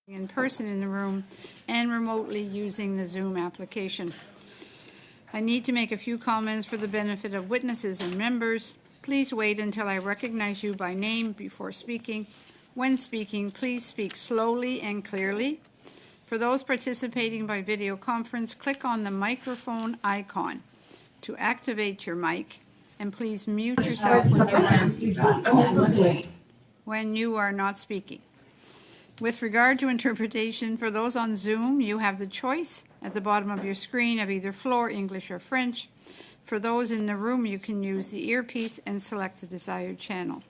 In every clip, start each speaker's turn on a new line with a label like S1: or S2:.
S1: in person in the room and remotely using the Zoom application. I need to make a few comments for the benefit of witnesses and members. Please wait until I recognize you by name before speaking. When speaking, please speak slowly and clearly. For those participating by video conference, click on the microphone icon to activate your mic, and please mute yourself when you are not speaking. With regard to interpretation, for those on Zoom, you have the choice at the bottom of your screen of either floor, English, or French. For those in the room, you can use the earpiece and select the desired channel.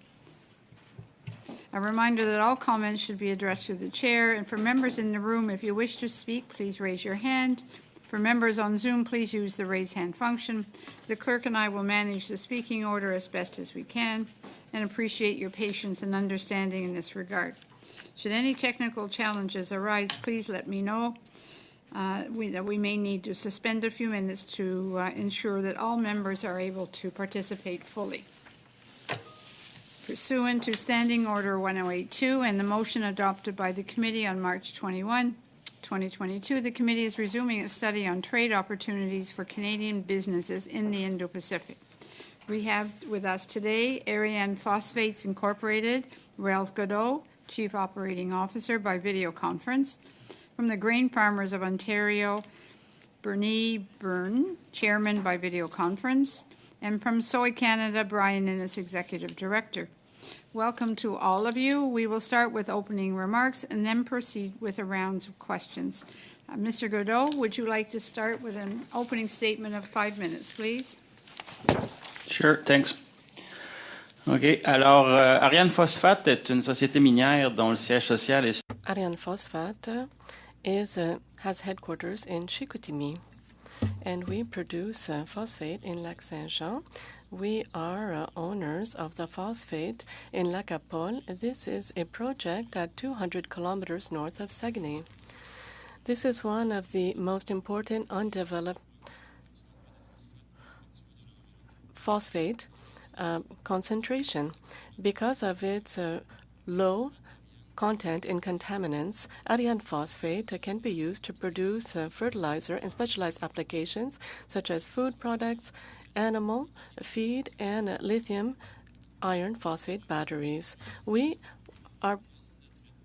S1: A reminder that all comments should be addressed to the chair, and for members in the room, if you wish to speak, please raise your hand. For members on Zoom, please use the raise hand function. The clerk and I will manage the speaking order as best as we can and appreciate your patience and understanding in this regard. Should any technical challenges arise, please let me know that we may need to suspend a few minutes to ensure that all members are able to participate fully. Pursuant to Standing Order 1082 and the motion adopted by the committee on March 21, 2022, the committee is resuming its study on trade opportunities for Canadian businesses in the Indo-Pacific. We have with us today Ariane Phosphates Incorporated, Ralph Godot, Chief Operating Officer by video conference. From the Grain Farmers of Ontario, Bernie Byrne, Chairman by video conference. And from Soy Canada, Brian Innes, Executive Director. Welcome to all of you. We will start with opening remarks and then proceed with a round of questions. Mr. Godot, would you like to start with an opening statement of 5 minutes, please?
S2: Sure, thanks. OK. Alors, Ariane Phosphate est une société minière dont le siège social est...
S3: Ariane Phosphate has headquarters in Chicoutimi, and we produce phosphate in Lac-Saint-Jean. We are owners of the phosphate in Lacapole. This is a project at 200 kilometers north of Saguenay. This is one of the most important undeveloped phosphate concentration. Because of its low content in contaminants, Ariane phosphate can be used to produce fertilizer in specialized applications such as food products, animal feed, and lithium iron phosphate batteries. We are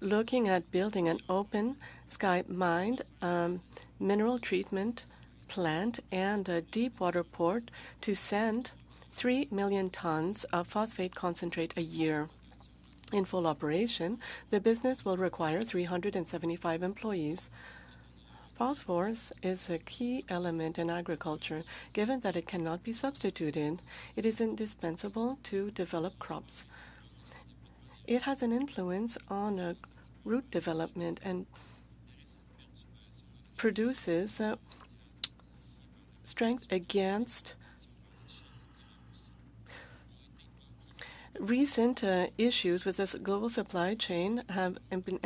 S3: looking at building an open sky mine, mineral treatment plant, and a deep water port to send 3 million tons of phosphate concentrate a year. In full operation, the business will require 375 employees. Phosphorus is a key element in agriculture. Given that it cannot be substituted, it is indispensable to develop crops. It has an influence on root development and produces strength against recent issues with this global supply chain have been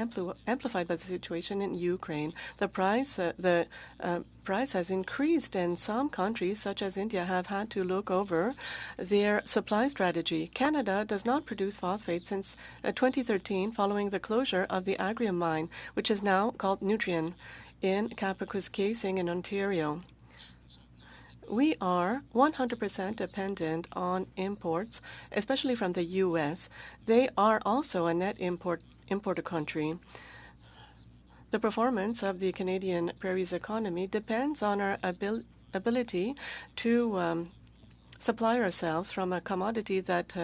S3: amplified by the situation in Ukraine. The price has increased, and some countries, such as India, have had to look over their supply strategy. Canada does not produce phosphate since 2013, following the closure of the Agrium mine, which is now called Nutrien, in Kapuskasing in Ontario. We are 100% dependent on imports, especially from the U.S. They are also a net importer country. The performance of the Canadian Prairie's economy depends on our ability to supply ourselves from a commodity that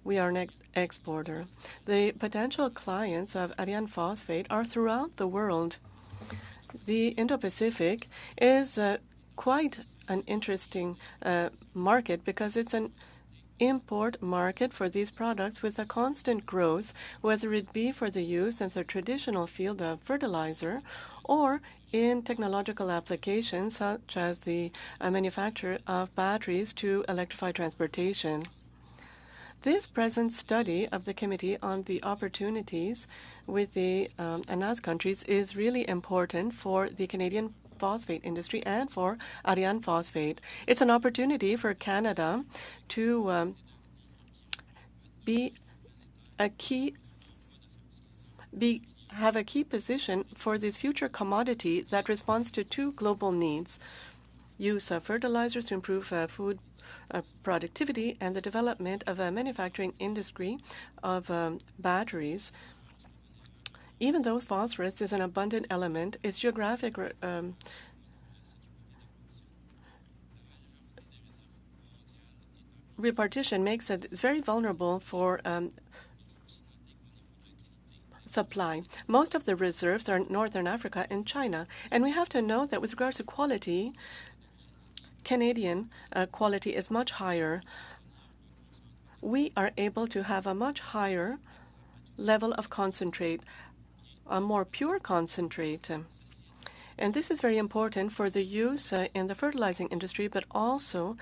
S3: we are an exporter. The potential clients of Ariane Phosphate are throughout the world. The Indo-Pacific is quite an interesting market because it's an import market for these products with a constant growth, whether it be for the use in the traditional field of fertilizer or in technological applications such as the manufacture of batteries to electrify transportation. This present study of the Committee on the Opportunities with the ANAS countries is really important for the Canadian phosphate industry and for Ariane Phosphate. It's an opportunity for Canada to be have a key position for this future commodity that responds to two global needs: use of fertilizers to improve food productivity and the development of a manufacturing industry of batteries. Even though phosphorus is an abundant element, its geographic repartition makes it very vulnerable for supply. Most of the reserves are in Northern Africa and China, and we have to know that with regards to quality, Canadian quality is much higher. We are able to have a much higher level of concentrate, a more pure concentrate. And this is very important for the use in the fertilizing industry, but also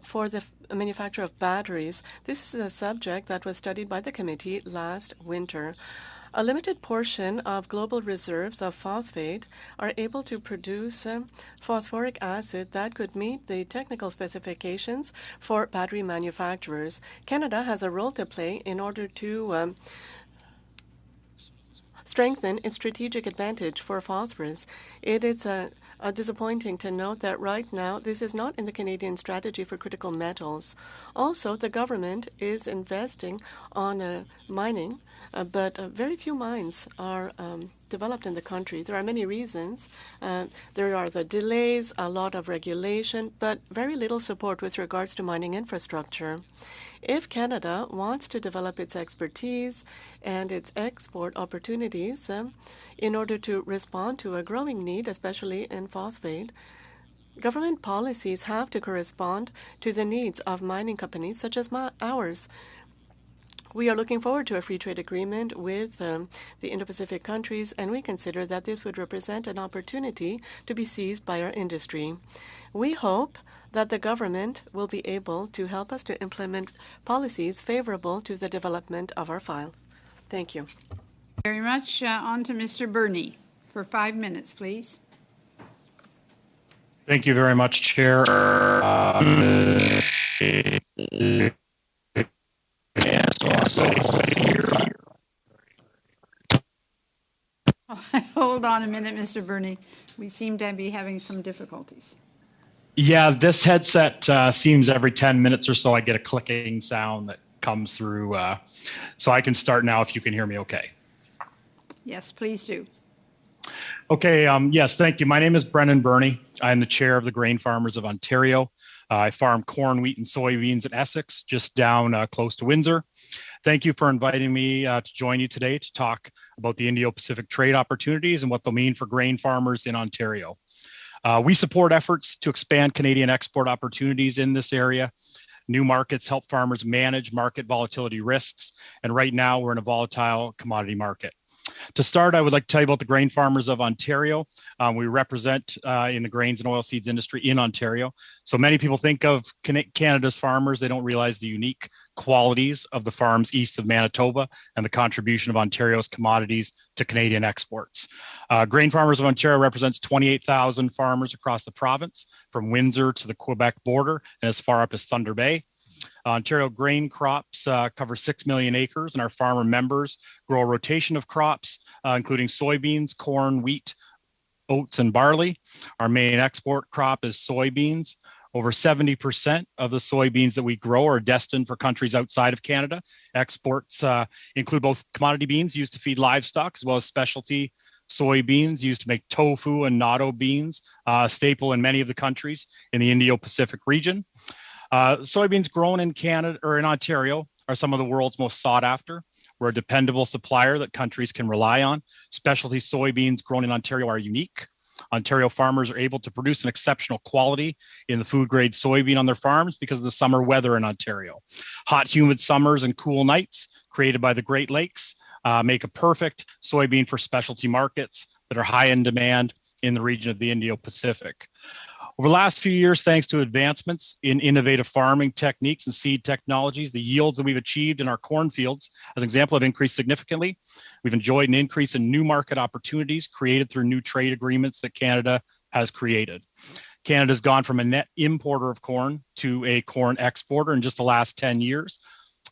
S3: for the manufacture of batteries. This is a subject that was studied by the committee last winter. A limited portion of global reserves of phosphate are able to produce phosphoric acid that could meet the technical specifications for battery manufacturers. Canada has a role to play in order to strengthen its strategic advantage for phosphorus. It is disappointing to note that right now this is not in the Canadian strategy for critical metals. Also, the government is investing on mining, but very few mines are developed in the country. There are many reasons. There are the delays, a lot of regulation, but very little support with regards to mining infrastructure. If Canada wants to develop its expertise and its export opportunities in order to respond to a growing need, especially in phosphate, government policies have to correspond to the needs of mining companies such as ours. We are looking forward to a free trade agreement with the Indo-Pacific countries, and we consider that this would represent an opportunity to be seized by our industry. We hope that the government will be able to help us to implement policies favorable to the development of our file. Thank you.
S1: Very much. On to Mr. Burney for 5 minutes, please.
S4: Thank you very much, Chair.
S1: Hold on a minute, Mr. Burney. We seem to be having some difficulties.
S4: Yeah, this headset seems every 10 minutes or so I get a clicking sound that comes through. So I can start now if you can hear me okay.
S1: Yes, please do.
S4: Okay, yes, thank you. My name is Brennan Burney. I am the chair of the Grain Farmers of Ontario. I farm corn, wheat, and soybeans in Essex, just down close to Windsor. Thank you for inviting me to join you today to talk about the Indo-Pacific trade opportunities and what they'll mean for grain farmers in Ontario. We support efforts to expand Canadian export opportunities in this area. New markets help farmers manage market volatility risks, and right now we're in a volatile commodity market. To start, I would like to tell you about the Grain Farmers of Ontario. We represent in the grains and oilseeds industry in Ontario. So many people think of Canada's farmers. They don't realize the unique qualities of the farms east of Manitoba and the contribution of Ontario's commodities to Canadian exports. Grain Farmers of Ontario represents 28,000 farmers across the province, from Windsor to the Quebec border and as far up as Thunder Bay. Ontario grain crops cover 6 million acres, and our farmer members grow a rotation of crops, including soybeans, corn, wheat, oats, and barley. Our main export crop is soybeans. Over 70% of the soybeans that we grow are destined for countries outside of Canada. Exports include both commodity beans used to feed livestock, as well as specialty soybeans used to make tofu and natto beans, a staple in many of the countries in the Indo-Pacific region. Soybeans grown in Canada or in Ontario are some of the world's most sought after. We're a dependable supplier that countries can rely on. Specialty soybeans grown in Ontario are unique. Ontario farmers are able to produce an exceptional quality in the food grade soybean on their farms because of the summer weather in Ontario. Hot, humid summers and cool nights created by the Great Lakes make a perfect soybean for specialty markets that are high in demand in the region of the Indo-Pacific. Over the last few years, thanks to advancements in innovative farming techniques and seed technologies, the yields that we've achieved in our cornfields, as an example, have increased significantly. We've enjoyed an increase in new market opportunities created through new trade agreements that Canada has created. Canada's gone from a net importer of corn to a corn exporter in just the last 10 years,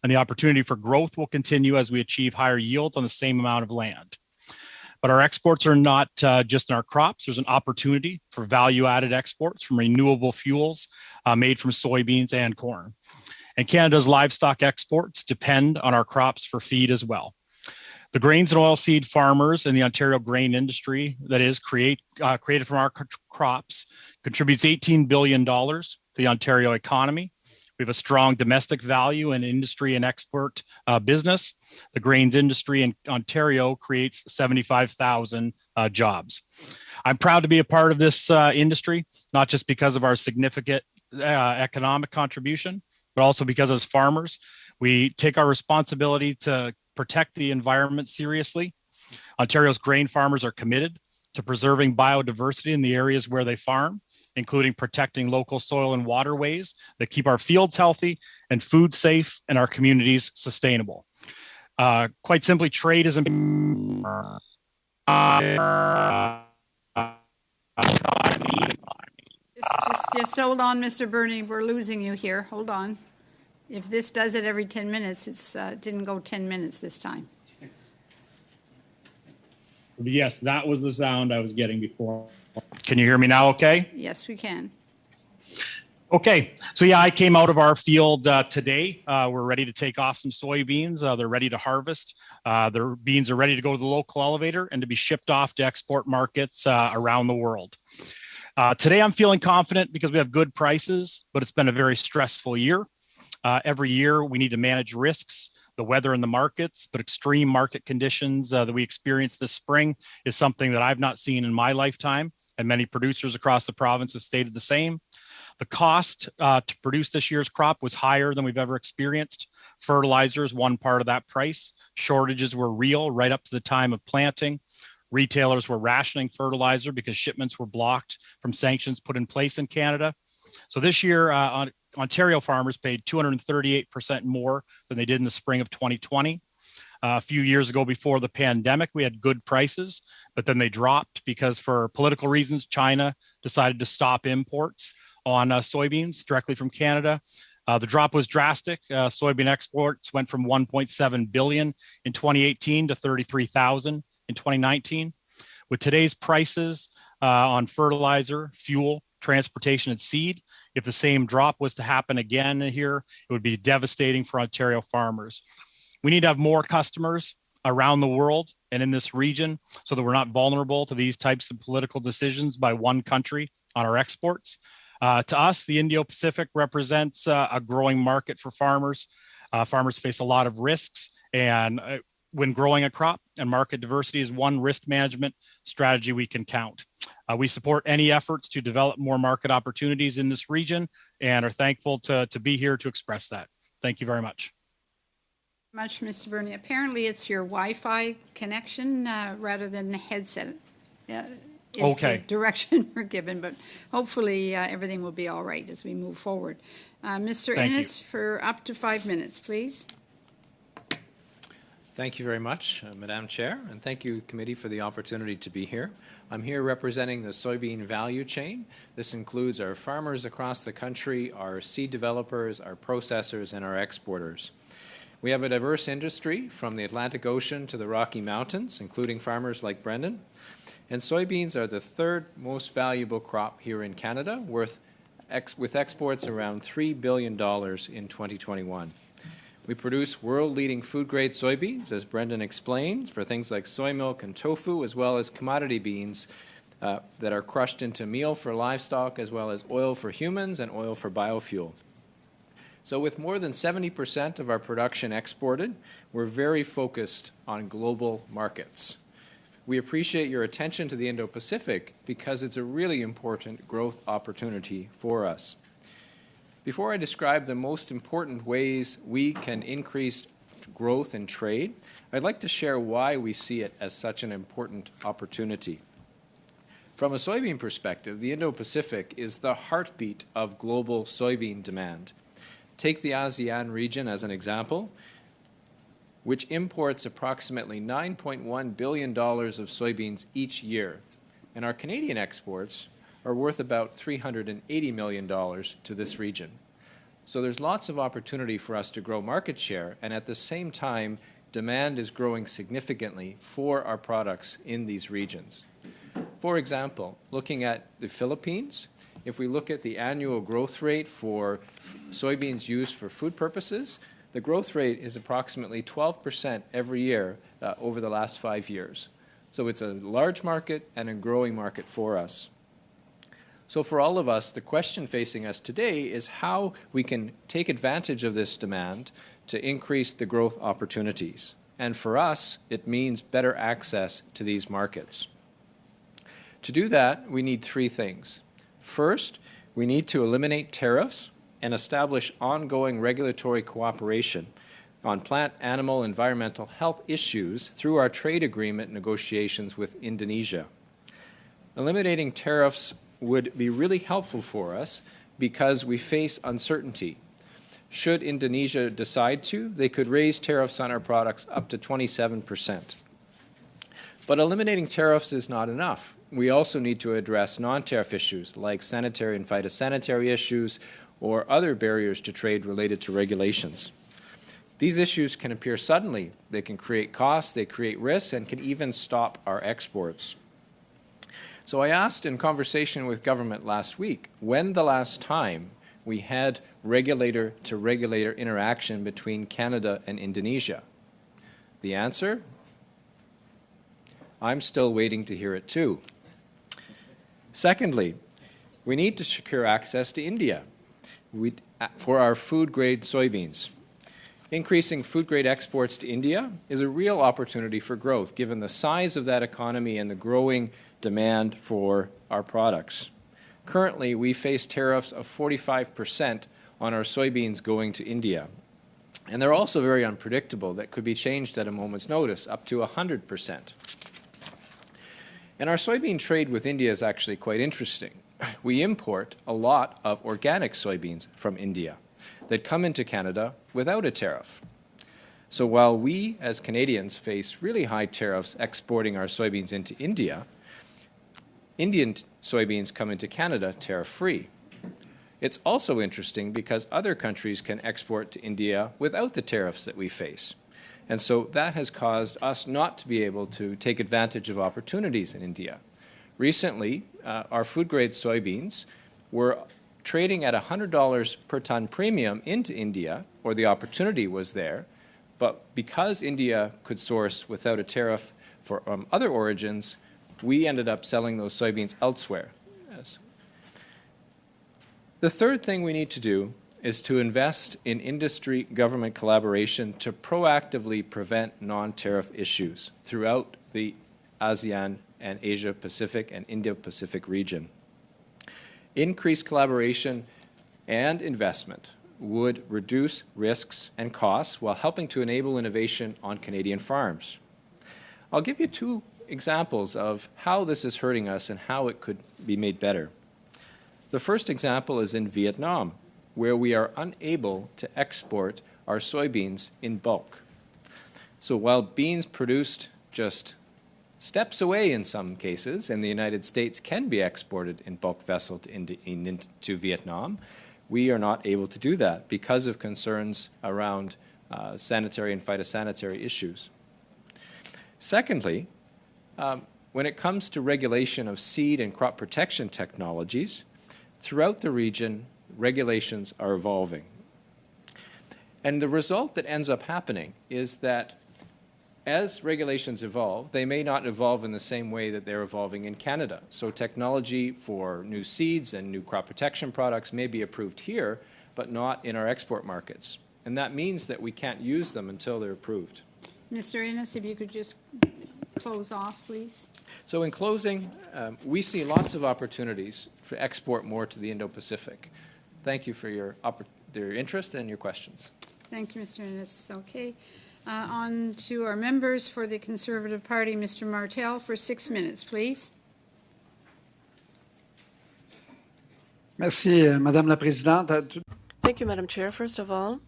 S4: and the opportunity for growth will continue as we achieve higher yields on the same amount of land. But our exports are not just in our crops. There's an opportunity for value-added exports from renewable fuels made from soybeans and corn. And Canada's livestock exports depend on our crops for feed as well. The grains and oilseed farmers in the Ontario grain industry, that is created from our crops, contributes $18 billion to the Ontario economy. We have a strong domestic value in industry and export business. The grains industry in Ontario creates 75,000 jobs. I'm proud to be a part of this industry, not just because of our significant economic contribution, but also because as farmers, we take our responsibility to protect the environment seriously. Ontario's grain farmers are committed to preserving biodiversity in the areas where they farm, including protecting local soil and waterways that keep our fields healthy and food safe and our communities sustainable. Quite simply, trade is important.
S1: Just hold on, Mr. Burney. We're losing you here. Hold on. If this does it every 10 minutes, it didn't go 10 minutes this time.
S4: Yes, that was the sound I was getting before. Can you hear me now okay?
S1: Yes, we can.
S4: Okay, so yeah, I came out of our field today. We're ready to take off some soybeans. They're ready to harvest. Their beans are ready to go to the local elevator and to be shipped off to export markets around the world. Today I'm feeling confident because we have good prices, but it's been a very stressful year. Every year we need to manage risks, the weather in the markets, but extreme market conditions that we experienced this spring is something that I've not seen in my lifetime, and many producers across the province have stated the same. The cost to produce this year's crop was higher than we've ever experienced. Fertilizer is one part of that price. Shortages were real right up to the time of planting. Retailers were rationing fertilizer because shipments were blocked from sanctions put in place in Canada. So this year, Ontario farmers paid 238% more than they did in the spring of 2020. A few years ago before the pandemic, we had good prices, but then they dropped because for political reasons, China decided to stop imports on soybeans directly from Canada. The drop was drastic. Soybean exports went from 1.7 billion in 2018 to 33,000 in 2019. With today's prices on fertilizer, fuel, transportation, and seed, if the same drop was to happen again here, it would be devastating for Ontario farmers. We need to have more customers around the world and in this region so that we're not vulnerable to these types of political decisions by one country on our exports. To us, the Indo-Pacific represents a growing market for farmers. Farmers face a lot of risks, and when growing a crop, and market diversity is one risk management strategy we can count. We support any efforts to develop more market opportunities in this region and are thankful to be here to express that. Thank you very much.
S1: Much, Mr. Burney. Apparently, it's your Wi-Fi connection rather than the headset. Is
S4: okay.
S1: The direction we're given, but hopefully everything will be all right as we move forward. Mr. Innes, for up to 5 minutes, please.
S5: Thank you very much, Madam Chair, and thank you, Committee, for the opportunity to be here. I'm here representing the soybean value chain. This includes our farmers across the country, our seed developers, our processors, and our exporters. We have a diverse industry from the Atlantic Ocean to the Rocky Mountains, including farmers like Brendan. And soybeans are the third most valuable crop here in Canada, with exports around $3 billion in 2021. We produce world-leading food-grade soybeans, as Brendan explained, for things like soy milk and tofu, as well as commodity beans that are crushed into meal for livestock, as well as oil for humans and oil for biofuel. So with more than 70% of our production exported, we're very focused on global markets. We appreciate your attention to the Indo-Pacific because it's a really important growth opportunity for us. Before I describe the most important ways we can increase growth and trade, I'd like to share why we see it as such an important opportunity. From a soybean perspective, the Indo-Pacific is the heartbeat of global soybean demand. Take the ASEAN region as an example, which imports approximately $9.1 billion of soybeans each year, and our Canadian exports are worth about $380 million to this region. So there's lots of opportunity for us to grow market share and at the same time demand is growing significantly for our products in these regions. For example, looking at the Philippines, if we look at the annual growth rate for soybeans used for food purposes, the growth rate is approximately 12% every year over the last 5 years. So it's a large market and a growing market for us. So for all of us, the question facing us today is how we can take advantage of this demand to increase the growth opportunities. And for us, it means better access to these markets. To do that, we need 3 things. First, we need to eliminate tariffs and establish ongoing regulatory cooperation on plant, animal, environmental health issues through our trade agreement negotiations with Indonesia. Eliminating tariffs would be really helpful for us because we face uncertainty. Should Indonesia decide to, they could raise tariffs on our products up to 27%. But eliminating tariffs is not enough. We also need to address non-tariff issues like sanitary and phytosanitary issues or other barriers to trade related to regulations. These issues can appear suddenly. They can create costs, they create risks, and can even stop our exports. So I asked in conversation with government last week, when the last time we had regulator-to-regulator interaction between Canada and Indonesia? The answer? I'm still waiting to hear it too. Secondly, we need to secure access to India for our food-grade soybeans. Increasing food-grade exports to India is a real opportunity for growth, given the size of that economy and the growing demand for our products. Currently, we face tariffs of 45% on our soybeans going to India. And they're also very unpredictable. That could be changed at a moment's notice, up to 100%. And our soybean trade with India is actually quite interesting. We import a lot of organic soybeans from India that come into Canada without a tariff. So while we, as Canadians, face really high tariffs exporting our soybeans into India, Indian soybeans come into Canada tariff-free. It's also interesting because other countries can export to India without the tariffs that we face. And so that has caused us not to be able to take advantage of opportunities in India. Recently, our food-grade soybeans were trading at $100 per ton premium into India, or the opportunity was there, but because India could source without a tariff from other origins, we ended up selling those soybeans elsewhere. Yes. The third thing we need to do is to invest in industry-government collaboration to proactively prevent non-tariff issues throughout the ASEAN and Asia-Pacific and Indo-Pacific region. Increased collaboration and investment would reduce risks and costs while helping to enable innovation on Canadian farms. I'll give you 2 examples of how this is hurting us and how it could be made better. The first example is in Vietnam, where we are unable to export our soybeans in bulk. So while beans produced just steps away in some cases in the United States can be exported in bulk vessel to Vietnam, we are not able to do that because of concerns around sanitary and phytosanitary issues. Secondly, when it comes to regulation of seed and crop protection technologies, throughout the region, regulations are evolving. And the result that ends up happening is that as regulations evolve, they may not evolve in the same way that they're evolving in Canada. So technology for new seeds and new crop protection products may be approved here, but not in our export markets. And that means that we can't use them until they're approved.
S1: Mr. Innes, if you could just close off, please.
S5: So in closing, we see lots of opportunities for export more to the Indo-Pacific. Thank you for your interest and your questions.
S1: Thank you, Mr. Innes. Okay. On to our members for the Conservative Party, Mr. Martel, for 6 minutes, please.
S6: Merci, Madame la Présidente.
S3: Thank you, Madam Chair. First of all,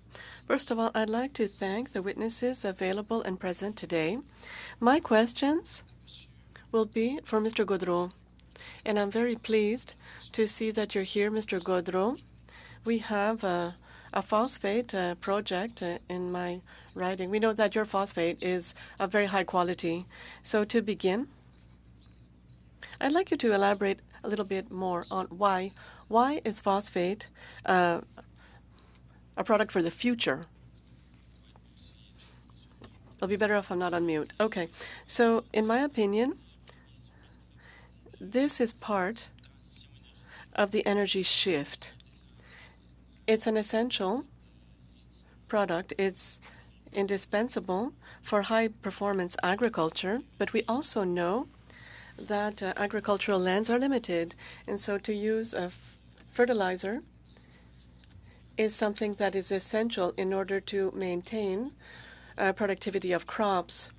S3: I'd like to thank the witnesses available and present today. My questions will be for Mr. Gaudreault, and I'm very pleased to see that you're here, Mr. Gaudreault. We have a phosphate project in my writing. We know that your phosphate is of very high quality. So to begin, I'd like you to elaborate a little bit more on why. Why is phosphate a product for the future? It'll be better if I'm not on mute. Okay. So in my opinion, this is part of the energy shift. It's an essential product. It's indispensable for high-performance agriculture, but we also know that agricultural lands are limited, and so to use a fertilizer is something that is essential in order to maintain productivity of crops.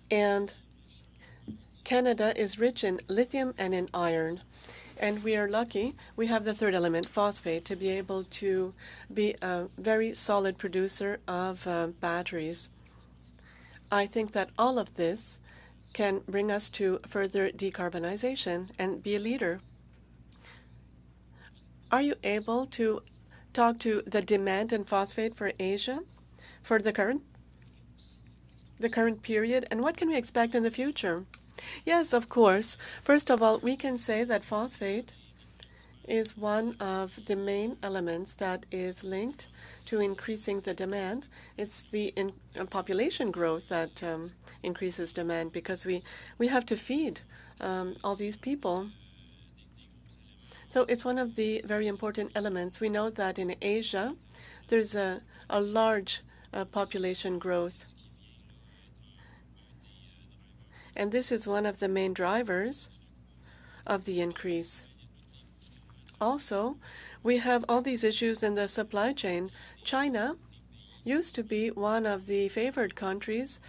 S3: And Canada is rich in lithium and in iron. And we are lucky, we have the third element, phosphate, to be able to be a very solid producer of batteries. I think that all of this can bring us to further decarbonization and be a leader. Are you able to talk to the demand in phosphate for Asia for the current period, and what can we expect in the future? Yes, of course. First of all, we can say that phosphate is one of the main elements that is linked to increasing the demand. It's the population growth that increases demand, because we have to feed all these people. So it's one of the very important elements. We know that in Asia, there's a large population growth. And this is one of the main drivers of the increase. Also, we have all these issues in the supply chain. China used to be one of the favored countries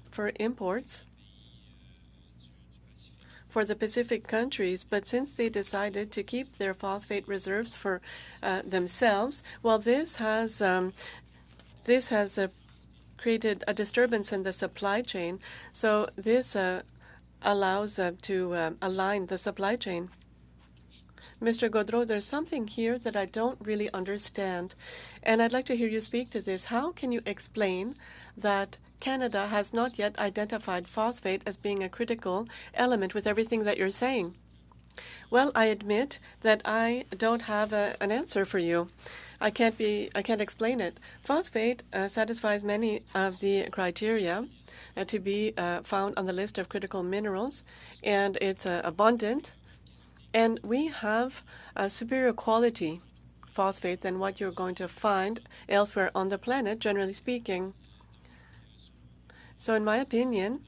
S3: for imports for the Pacific countries, but since they decided to keep their phosphate reserves for themselves, well, this has created a disturbance in the supply chain. So this allows to align the supply chain. Mr. Gaudreault, there's something here that I don't really understand, and I'd like to hear you speak to this. How can you explain that Canada has not yet identified phosphate as being a critical element with everything that you're saying? Well, I admit that I don't have an answer for you. I can't explain it. Phosphate satisfies many of the criteria to be found on the list of critical minerals, and it's abundant. And we have a superior quality phosphate than what you're going to find elsewhere on the planet, generally speaking. So in my opinion,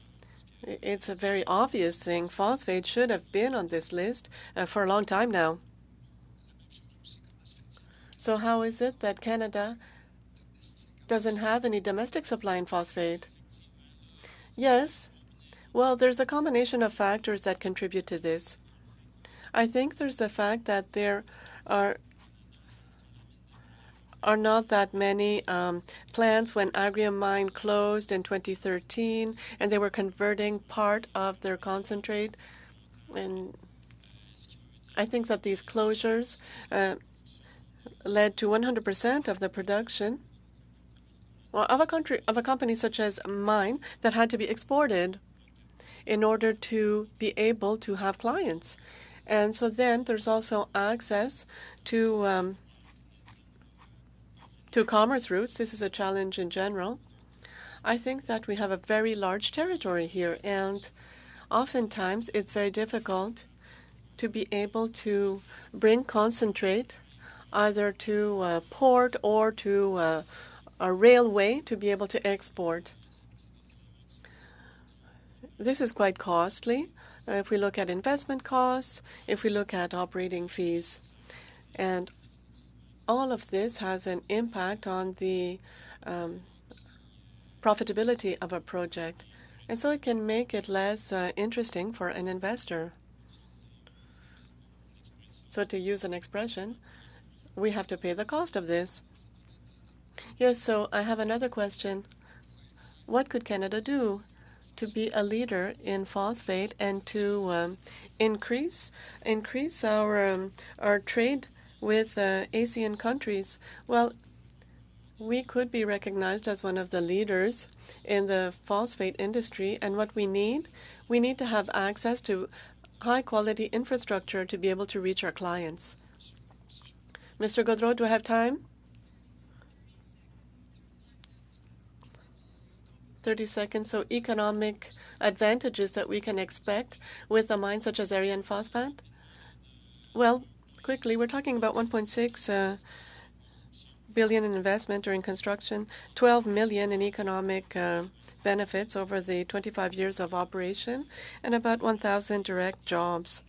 S3: it's a very obvious thing. Phosphate should have been on this list for a long time now. So how is it that Canada doesn't have any domestic supply in phosphate? Yes. Well, there's a combination of factors that contribute to this. I think there's the fact that there are not that many plants when Agrium mine closed in 2013, and they were converting part of their concentrate. And I think that these closures led to 100% of the production of a company such as mine that had to be exported in order to be able to have clients. And so then there's also access to commerce routes. This is a challenge in general. I think that we have a very large territory here, and oftentimes it's very difficult to be able to bring concentrate either to a port or to a railway to be able to export. This is quite costly if we look at investment costs, if we look at operating fees. And all of this has an impact on the profitability of a project. And so it can make it less interesting for an investor. So to use an expression, we have to pay the cost of this. Yes, so I have another question. What could Canada do to be a leader in phosphate and to increase our trade with ASEAN countries? Well, We could be recognized as one of the leaders in the phosphate industry, and what we need to have access to high-quality infrastructure to be able to reach our clients. Mr. Gaudreau, do I have time? 30 seconds. So economic advantages that we can expect with a mine such as Ariane Phosphate? Well, quickly, we're talking about 1.6 billion in investment during construction, 12 million in economic benefits over the 25 years of operation, and about 1,000 direct jobs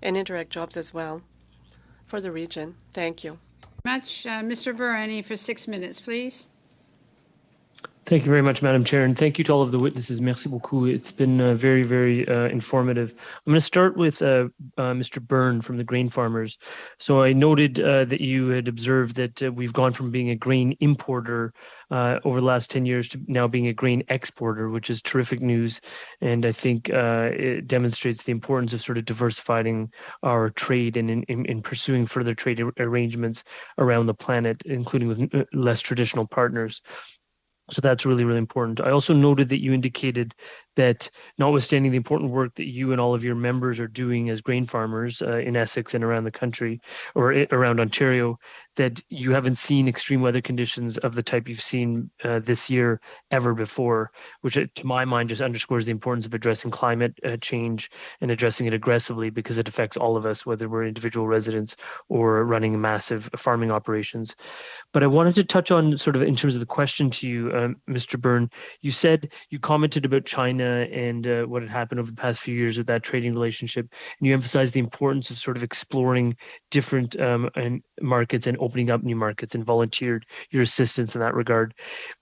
S3: and indirect jobs as well for the region. Thank you.
S1: Much, Mr. Burani, for 6 minutes, please.
S7: Thank you very much, Madam Chair, and thank you to all of the witnesses. Merci beaucoup. It's been very, very informative. I'm going to start with Mr. Byrne from the grain farmers. So I noted that you had observed that we've gone from being a grain importer over the last 10 years to now being a grain exporter, which is terrific news. And I think it demonstrates the importance of sort of diversifying our trade and in pursuing further trade arrangements around the planet, including with less traditional partners. So that's really, really important. I also noted that you indicated that notwithstanding the important work that you and all of your members are doing as grain farmers in Essex and around the country or around Ontario, that you haven't seen extreme weather conditions of the type you've seen this year ever before, which to my mind just underscores the importance of addressing climate change and addressing it aggressively because it affects all of us, whether we're individual residents or running massive farming operations. But I wanted to touch on sort of in terms of the question to you, Mr. Byrne. You said you commented about China and what had happened over the past few years with that trading relationship, and you emphasized the importance of sort of exploring different markets and opening up new markets and volunteered your assistance in that regard.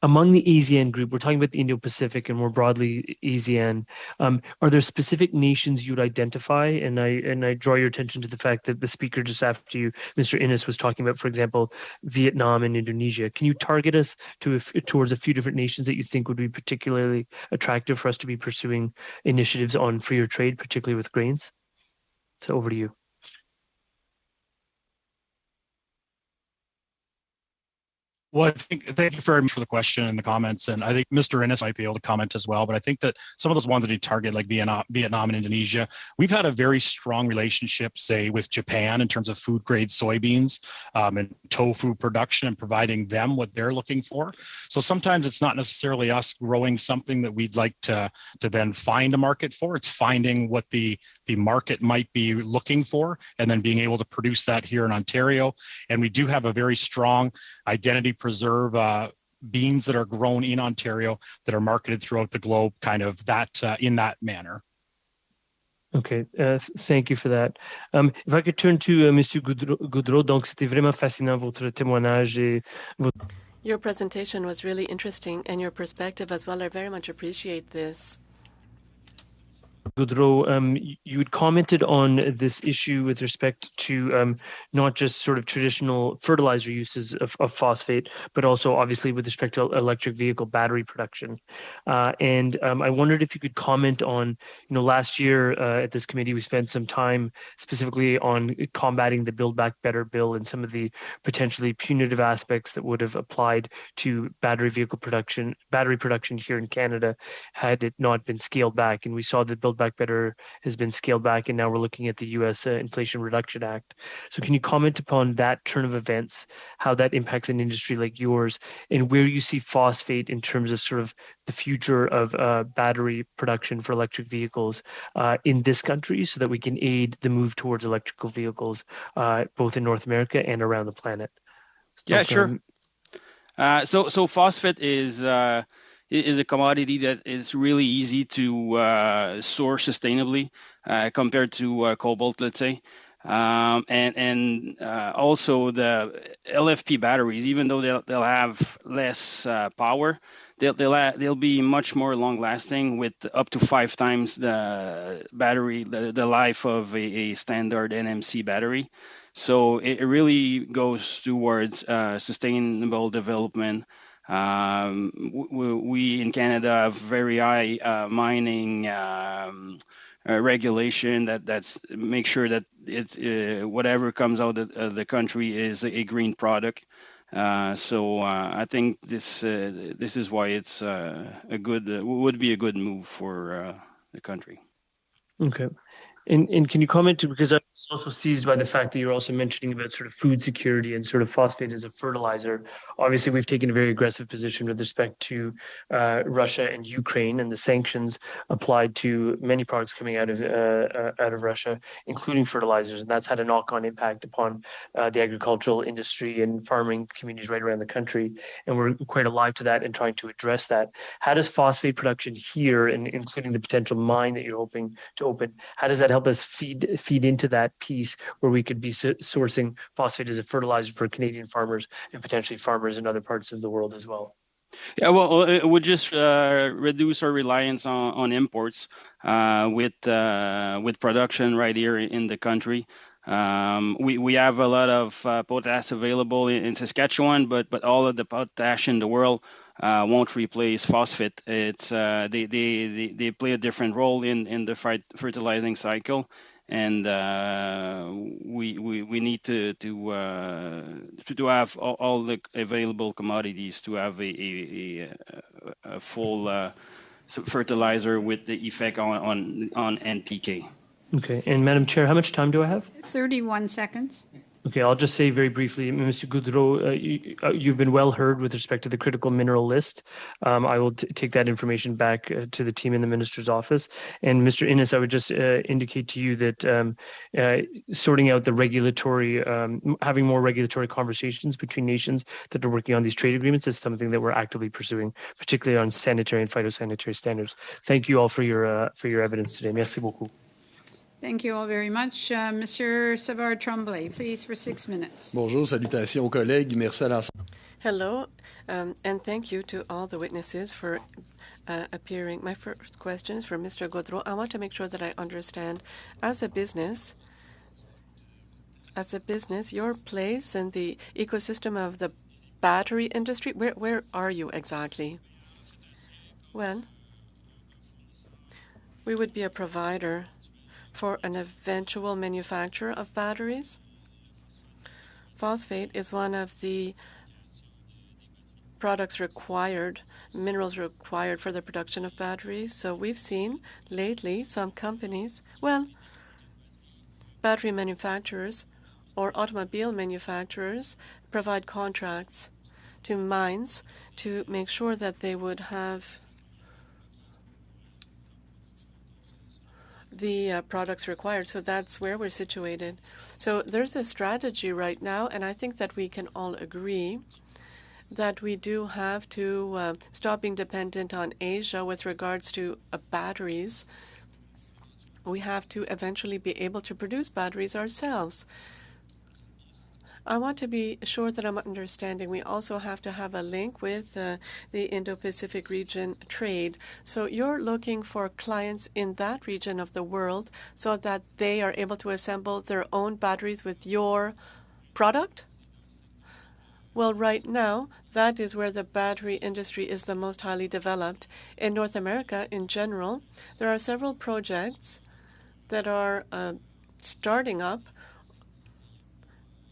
S7: Among the ASEAN group, we're talking about the Indo-Pacific and more broadly ASEAN. Are there specific nations you'd identify? And I draw your attention to the fact that the speaker just after you, Mr. Innes, was talking about, for example, Vietnam and Indonesia. Can you target us towards a few different nations that you think would be particularly attractive for us to be pursuing initiatives on freer trade, particularly with grains? So over to you.
S4: Well, thank you very much for the question and the comments. And I think Mr. Innes might be able to comment as well. But I think that some of those ones that he targeted, like Vietnam and Indonesia, we've had a very strong relationship, say, with Japan in terms of food grade soybeans and tofu production and providing them what they're looking for. So sometimes it's not necessarily us growing something that we'd like to then find a market for. It's finding what the market might be looking for and then being able to produce that here in Ontario. And we do have a very strong identity preserve beans that are grown in Ontario that are marketed throughout the globe, kind of that in that manner.
S7: Okay, thank you for that. If I could turn to Monsieur Gaudreau, donc c'était vraiment fascinant votre témoignage et votre...
S3: Your presentation was really interesting, and your perspective as well. I very much appreciate this.
S7: Gaudreau, you had commented on this issue with respect to not just sort of traditional fertilizer uses of phosphate, but also obviously with respect to electric vehicle battery production. And I wondered if you could comment on, last year at this committee, we spent some time specifically on combating the Build Back Better bill and some of the potentially punitive aspects that would have applied to battery production here in Canada had it not been scaled back. And we saw that Build Back Better has been scaled back, and now we're looking at the U.S. Inflation Reduction Act. So can you comment upon that turn of events, how that impacts an industry like yours, and where you see phosphate in terms of sort of the future of battery production for electric vehicles in this country so that we can aid the move towards electrical vehicles both in North America and around the planet?
S2: Yeah, sure. So phosphate is a commodity that is really easy to source sustainably compared to cobalt, let's say. And also the LFP batteries, even though they'll have less power, they'll be much more long lasting with up to 5 times the battery, the life of a standard NMC battery. So it really goes towards sustainable development. We in Canada have very high mining regulation that's make sure that whatever comes out of the country is a green product. I think this is why it's would be a good move for the country.
S7: Okay. And can you comment too, because I was also seized by the fact that you're also mentioning about sort of food security and sort of phosphate as a fertilizer. Obviously, we've taken a very aggressive position with respect to Russia and Ukraine and the sanctions applied to many products coming out of Russia, including fertilizers, and that's had a knock-on impact upon the agricultural industry and farming communities right around the country. And we're quite alive to that and trying to address that. How does phosphate production here, and including the potential mine that you're hoping to open, how does that help us feed into that piece where we could be sourcing phosphate as a fertilizer for Canadian farmers and potentially farmers in other parts of the world as well?
S2: Yeah, well, it would just reduce our reliance on imports with production right here in the country. We have a lot of potash available in Saskatchewan, but all of the potash in the world won't replace phosphate. It's they play a different role in the fertilizing cycle, and we need to have all the available commodities to have a full fertilizer with the effect on NPK.
S7: Okay. And Madam Chair, how much time do I have?
S1: 31 seconds.
S7: Okay, I'll just say very briefly, Mr. Goudreau, you've been well heard with respect to the critical mineral list. I will take that information back to the team in the minister's office. And Mr. Innes, I would just indicate to you that sorting out the regulatory, having more regulatory conversations between nations that are working on these trade agreements is something that we're actively pursuing, particularly on sanitary and phytosanitary standards. Thank you all for your evidence today. Merci beaucoup.
S1: Thank you all very much. Monsieur Savard-Tremblay, please, for 6 minutes.
S8: Bonjour, salutations aux collègues. Merci à l'ensemble.
S3: Hello, and thank you to all the witnesses for appearing. My first question is for Mr. Gaudreault. I want to make sure that I understand, as a business, your place in the ecosystem of the battery industry, where are you exactly? Well, we would be a provider for an eventual manufacture of batteries. Phosphate is one of the products required, minerals required for the production of batteries. So we've seen lately some companies, well, battery manufacturers or automobile manufacturers provide contracts to mines to make sure that they would have the products required. So that's where we're situated. So there's a strategy right now, and I think that we can all agree that we do have to stop being dependent on Asia with regards to batteries. We have to eventually be able to produce batteries ourselves. I want to be sure that I'm understanding. We also have to have a link with the Indo-Pacific region trade. So you're looking for clients in that region of the world so that they are able to assemble their own batteries with your product? Well, right now, that is where the battery industry is the most highly developed. In North America, in general, there are several projects that are starting up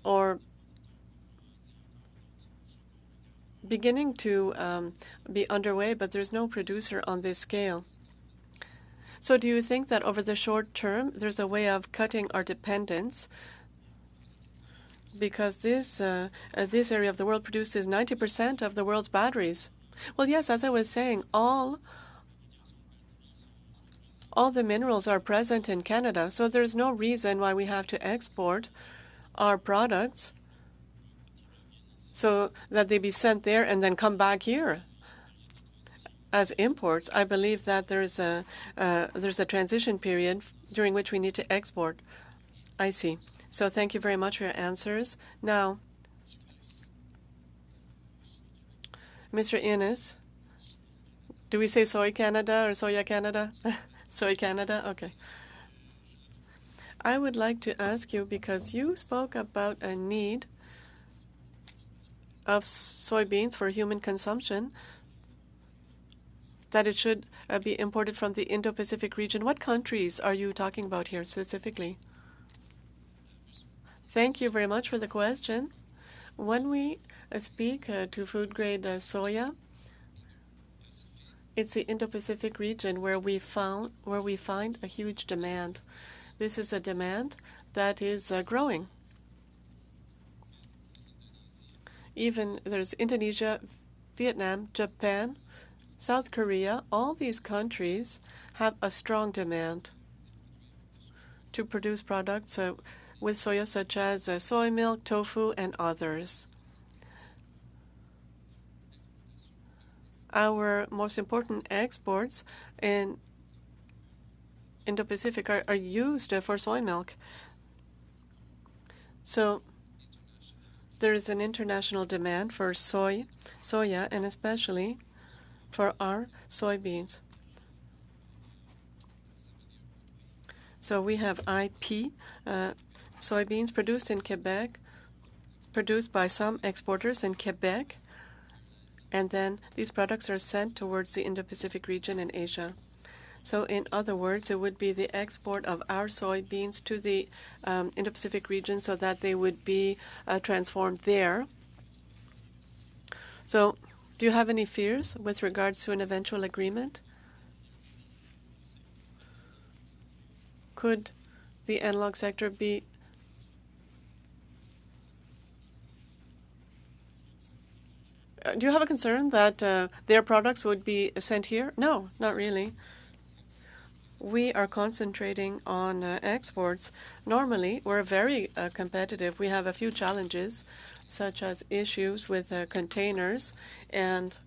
S3: or beginning to be underway, but there's no producer on this scale. So do you think that over the short term, there's a way of cutting our dependence? Because this area of the world produces 90% of the world's batteries. Well, yes, as I was saying, all the minerals are present in Canada, so there's no reason why we have to export our products so that they be sent there and then come back here as imports. I believe that there's a transition period during which we need to export. I see. So thank you very much for your answers. Now, Mr. Innes, do we say Soy Canada or Soya Canada? Soy Canada? Okay. I would like to ask you, because you spoke about a need of soybeans for human consumption, that it should be imported from the Indo-Pacific region. What countries are you talking about here specifically? Thank you very much for the question. When we speak to food-grade soya, it's the Indo-Pacific region where we find a huge demand. This is a demand that is growing. Even there's Indonesia, Vietnam, Japan, South Korea. All these countries have a strong demand to produce products with soya, such as soy milk, tofu, and others. Our most important exports in Indo-Pacific are used for soy milk. So there is an international demand for soya, and especially for our soybeans. So we have IP soybeans produced in Quebec, produced by some exporters in Quebec, and then these products are sent towards the Indo-Pacific region in Asia. So in other words, it would be the export of our soybeans to the Indo-Pacific region so that they would be transformed there. So do you have any fears with regards to an eventual agreement? Could the analog sector be do you have a concern that their products would be sent here? No, not really. We are concentrating on exports. Normally, we're very competitive. We have a few challenges, such as issues with containers and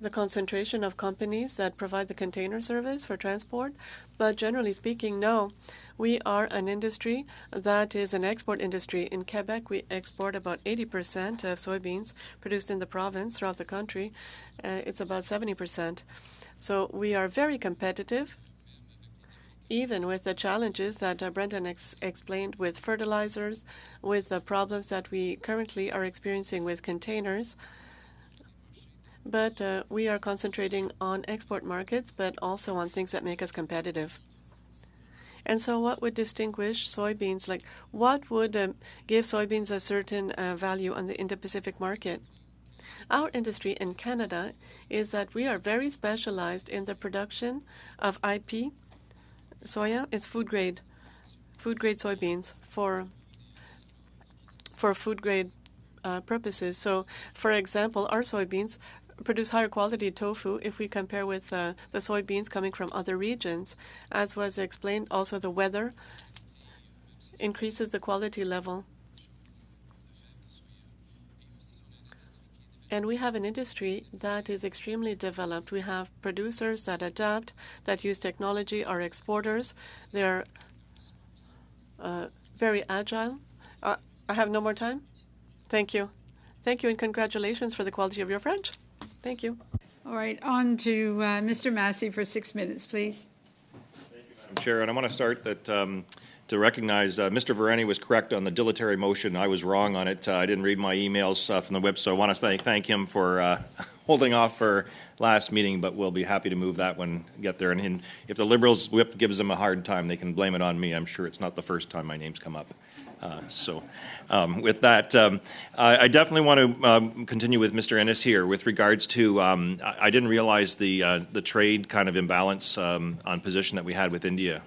S3: the concentration of companies that provide the container service for transport. But generally speaking, no. We are an industry that is an export industry. In Quebec, we export about 80% of soybeans produced in the province throughout the country. It's about 70%. So we are very competitive, even with the challenges that Brendan explained with fertilizers, with the problems that we currently are experiencing with containers. But we are concentrating on export markets, but also on things that make us competitive. And so what would distinguish soybeans? Like, what would give soybeans a certain value on the Indo-Pacific market? Our industry in Canada is that we are very specialized in the production of IP soya. It's food-grade soybeans for food-grade purposes. So, for example, our soybeans produce higher quality tofu if we compare with the soybeans coming from other regions. As was explained, also the weather increases the quality level. And we have an industry that is extremely developed. We have producers that adapt, that use technology, our exporters. They're very agile. I have no more time. Thank you. Thank you, and congratulations for the quality of your French. Thank you.
S1: All right, on to Mr. Massey for 6 minutes, please.
S9: Thank you, Madam Chair. And I want to start that to recognize Mr. Vareni was correct on the dilatory motion. I was wrong on it. I didn't read my emails from the whip, so I want to thank him for holding off for last meeting, but we'll be happy to move that when we get there. And if the Liberals whip gives them a hard time, they can blame it on me. I'm sure it's not the first time my name's come up. With that, I definitely want to continue with Mr. Ennis here with regards to, I didn't realize the trade kind of imbalance on position that we had with India.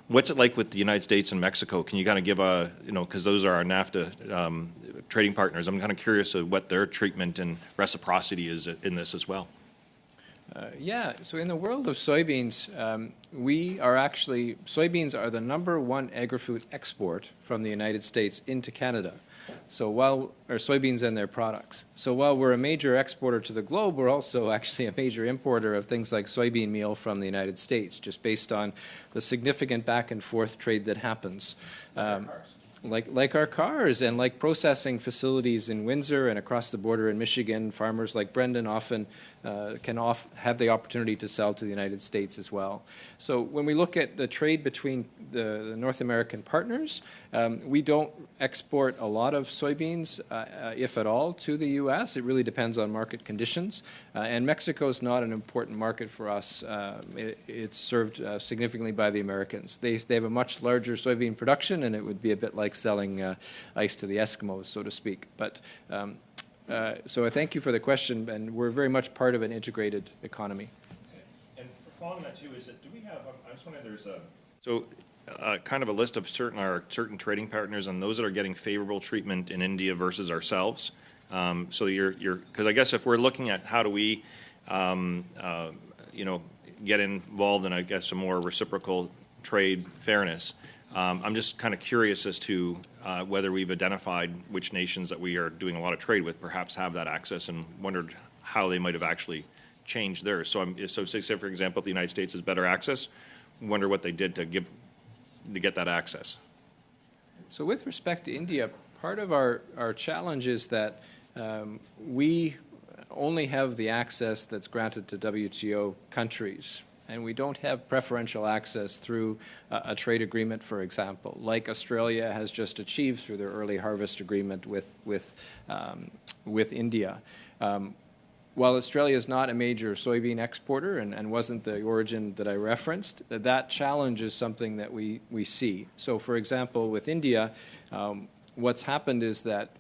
S9: What's it like with the United States and Mexico? Can you kind of give a, because those are our NAFTA trading partners. I'm kind of curious of what their treatment and reciprocity is in this as well.
S5: Yeah, so in the world of soybeans, soybeans are the #1 agri-food export from the United States into Canada. So soybeans and their products. So while we're a major exporter to the globe, we're also actually a major importer of things like soybean meal from the United States, just based on the significant back and forth trade that happens. Like our cars and like processing facilities in Windsor and across the border in Michigan, farmers like Brendan often can have the opportunity to sell to the United States as well. So when we look at the trade between the North American partners, we don't export a lot of soybeans, if at all, to the U.S. It really depends on market conditions. And Mexico is not an important market for us. It's served significantly by the Americans. They have a much larger soybean production, and it would be a bit like like selling ice to the Eskimos, so to speak. But so I thank you for the question, and we're very much part of an integrated economy.
S9: And following that too, do we have? I just wondering, there's kind of a list of certain trading partners and those that are getting favorable treatment in India versus ourselves. So because I guess if we're looking at how do we, get involved in, I guess, a more reciprocal trade fairness. I'm just kind of curious as to whether we've identified which nations that we are doing a lot of trade with perhaps have that access, and wondered how they might have actually changed theirs. So say for example, if the United States has better access, wonder what they did to get that access.
S5: So with respect to India, part of our challenge is that we only have the access that's granted to WTO countries, and we don't have preferential access through a trade agreement, for example, like Australia has just achieved through their early harvest agreement with India. While Australia is not a major soybean exporter and wasn't the origin that I referenced, that challenge is something that we see. So, for example, with India, what's happened is that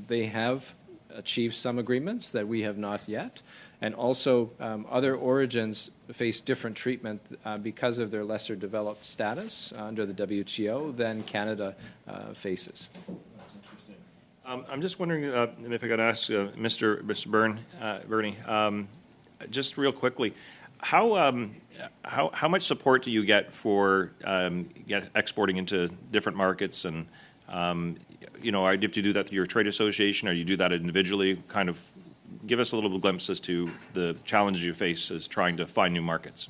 S5: they have achieved some agreements that we have not yet, and also other origins face different treatment because of their lesser developed status under the WTO than Canada faces.
S9: I'm just wondering if I could ask Mr. Berney, just real quickly, how much support do you get for exporting into different markets, and do you have to do that through your trade association, or you do that individually? Kind of give us a little glimpse as to the challenges you face as trying to find new markets.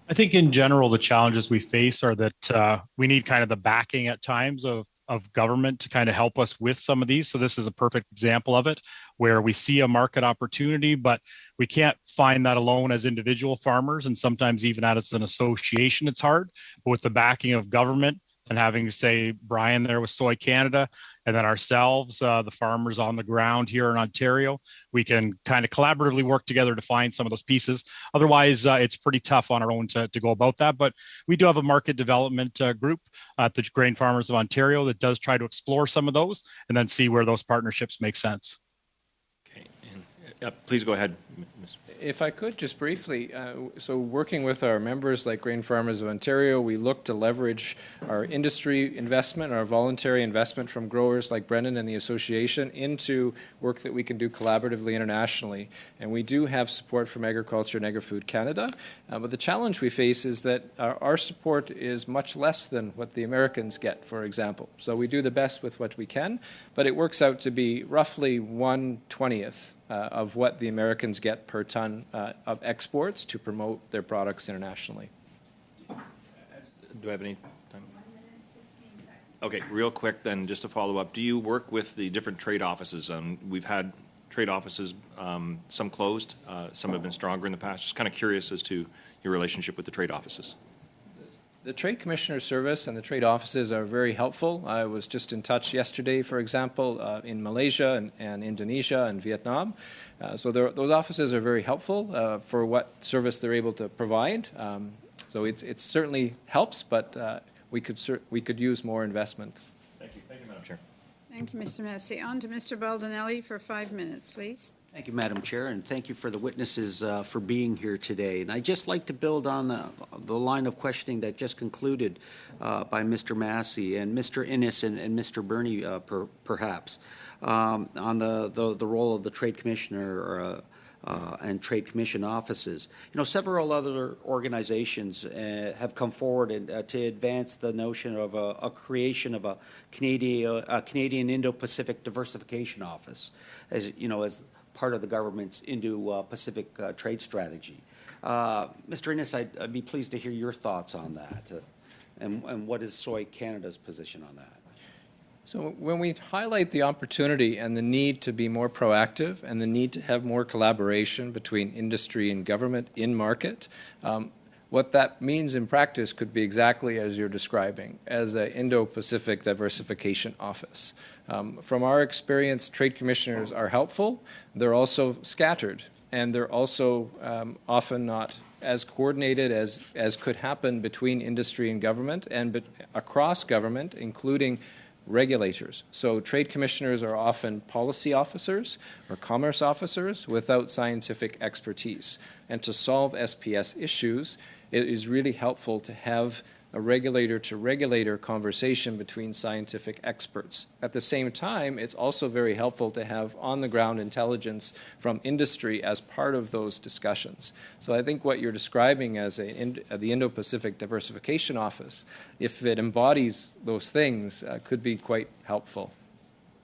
S4: I think in general, the challenges we face are that we need kind of the backing at times of government to kind of help us with some of these. So this is a perfect example of it, where we see a market opportunity, but we can't find that alone as individual farmers, and sometimes even as an association, it's hard. But with the backing of government and having, say, Brian there with Soy Canada, and then ourselves, the farmers on the ground here in Ontario, we can kind of collaboratively work together to find some of those pieces. Otherwise, it's pretty tough on our own to go about that. But we do have a market development group at the Grain Farmers of Ontario that does try to explore some of those and then see where those partnerships make sense.
S9: Okay, and please go ahead, Ms.
S5: If I could just briefly, so working with our members like Grain Farmers of Ontario, we look to leverage our industry investment, our voluntary investment from growers like Brendan and the association into work that we can do collaboratively internationally. And we do have support from Agriculture and Agri-Food Canada, but the challenge we face is that our support is much less than what the Americans get, for example. So we do the best with what we can, but it works out to be roughly 1/20th of what the Americans get per ton of exports to promote their products internationally.
S9: Do I have any time? Okay, real quick then, just to follow up, do you work with the different trade offices? We've had trade offices, some closed, some have been stronger in the past. Just kind of curious as to your relationship with the trade offices.
S5: The Trade Commissioner Service and the trade offices are very helpful. I was just in touch yesterday, for example, in Malaysia and Indonesia and Vietnam. So those offices are very helpful for what service they're able to provide. So it certainly helps, but we could use more investment.
S9: Thank you, Madam Chair.
S1: Thank you, Mr. Messi. On to Mr. Baldinelli for 5 minutes, please.
S10: Thank you, Madam Chair, and thank you for the witnesses for being here today. And I'd just like to build on the line of questioning that just concluded by Mr. Massey and Mr. Innes and Mr. Berney, perhaps, on the role of the Trade Commissioner and Trade Commission offices. Several other organizations have come forward to advance the notion of a creation of a Canadian Indo-Pacific Diversification Office, as part of the government's Indo-Pacific trade strategy. Mr. Innes, I'd be pleased to hear your thoughts on that, and what is Soy Canada's position on that?
S5: So when we highlight the opportunity and the need to be more proactive and the need to have more collaboration between industry and government in market, what that means in practice could be exactly as you're describing, as an Indo-Pacific Diversification Office. From our experience, trade commissioners are helpful. They're also scattered, and they're also often not as coordinated as could happen between industry and government and across government, including regulators. So trade commissioners are often policy officers or commerce officers without scientific expertise. And to solve SPS issues, it is really helpful to have a regulator-to-regulator conversation between scientific experts. At the same time, it's also very helpful to have on-the-ground intelligence from industry as part of those discussions. So I think what you're describing as the Indo-Pacific Diversification Office, if it embodies those things, could be quite helpful.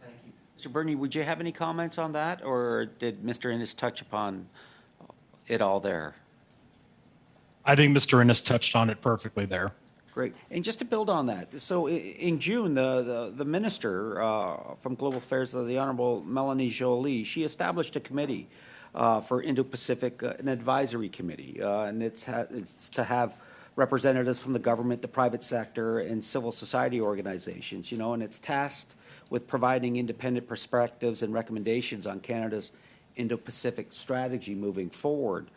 S10: Thank you. Mr. Burney, would you have any comments on that, or did Mr. Innes touch upon it all there?
S4: I think Mr. Innes touched on it perfectly there.
S10: Great. And just to build on that, so in June, the minister from Global Affairs, the Honorable Melanie Joly, she established a committee for Indo-Pacific, an advisory committee, and it's to have representatives from the government, the private sector, and civil society organizations, and it's tasked with providing independent perspectives and recommendations on Canada's Indo-Pacific strategy moving forward.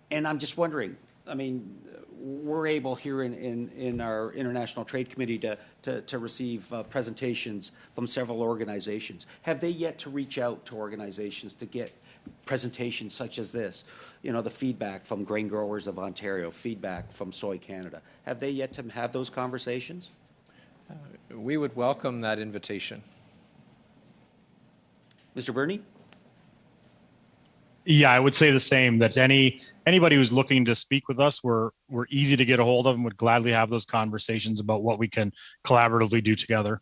S10: And I'm just wondering, I mean, we're able here in our International Trade Committee to receive presentations from several organizations. Have they yet to reach out to organizations to get presentations such as this? The feedback from Grain Growers of Ontario, feedback from Soy Canada. Have they yet to have those conversations?
S5: We would welcome that invitation.
S10: Mr. Burney?
S4: Yeah, I would say the same, that anybody who's looking to speak with us, we're easy to get a hold of and would gladly have those conversations about what we can collaboratively do together.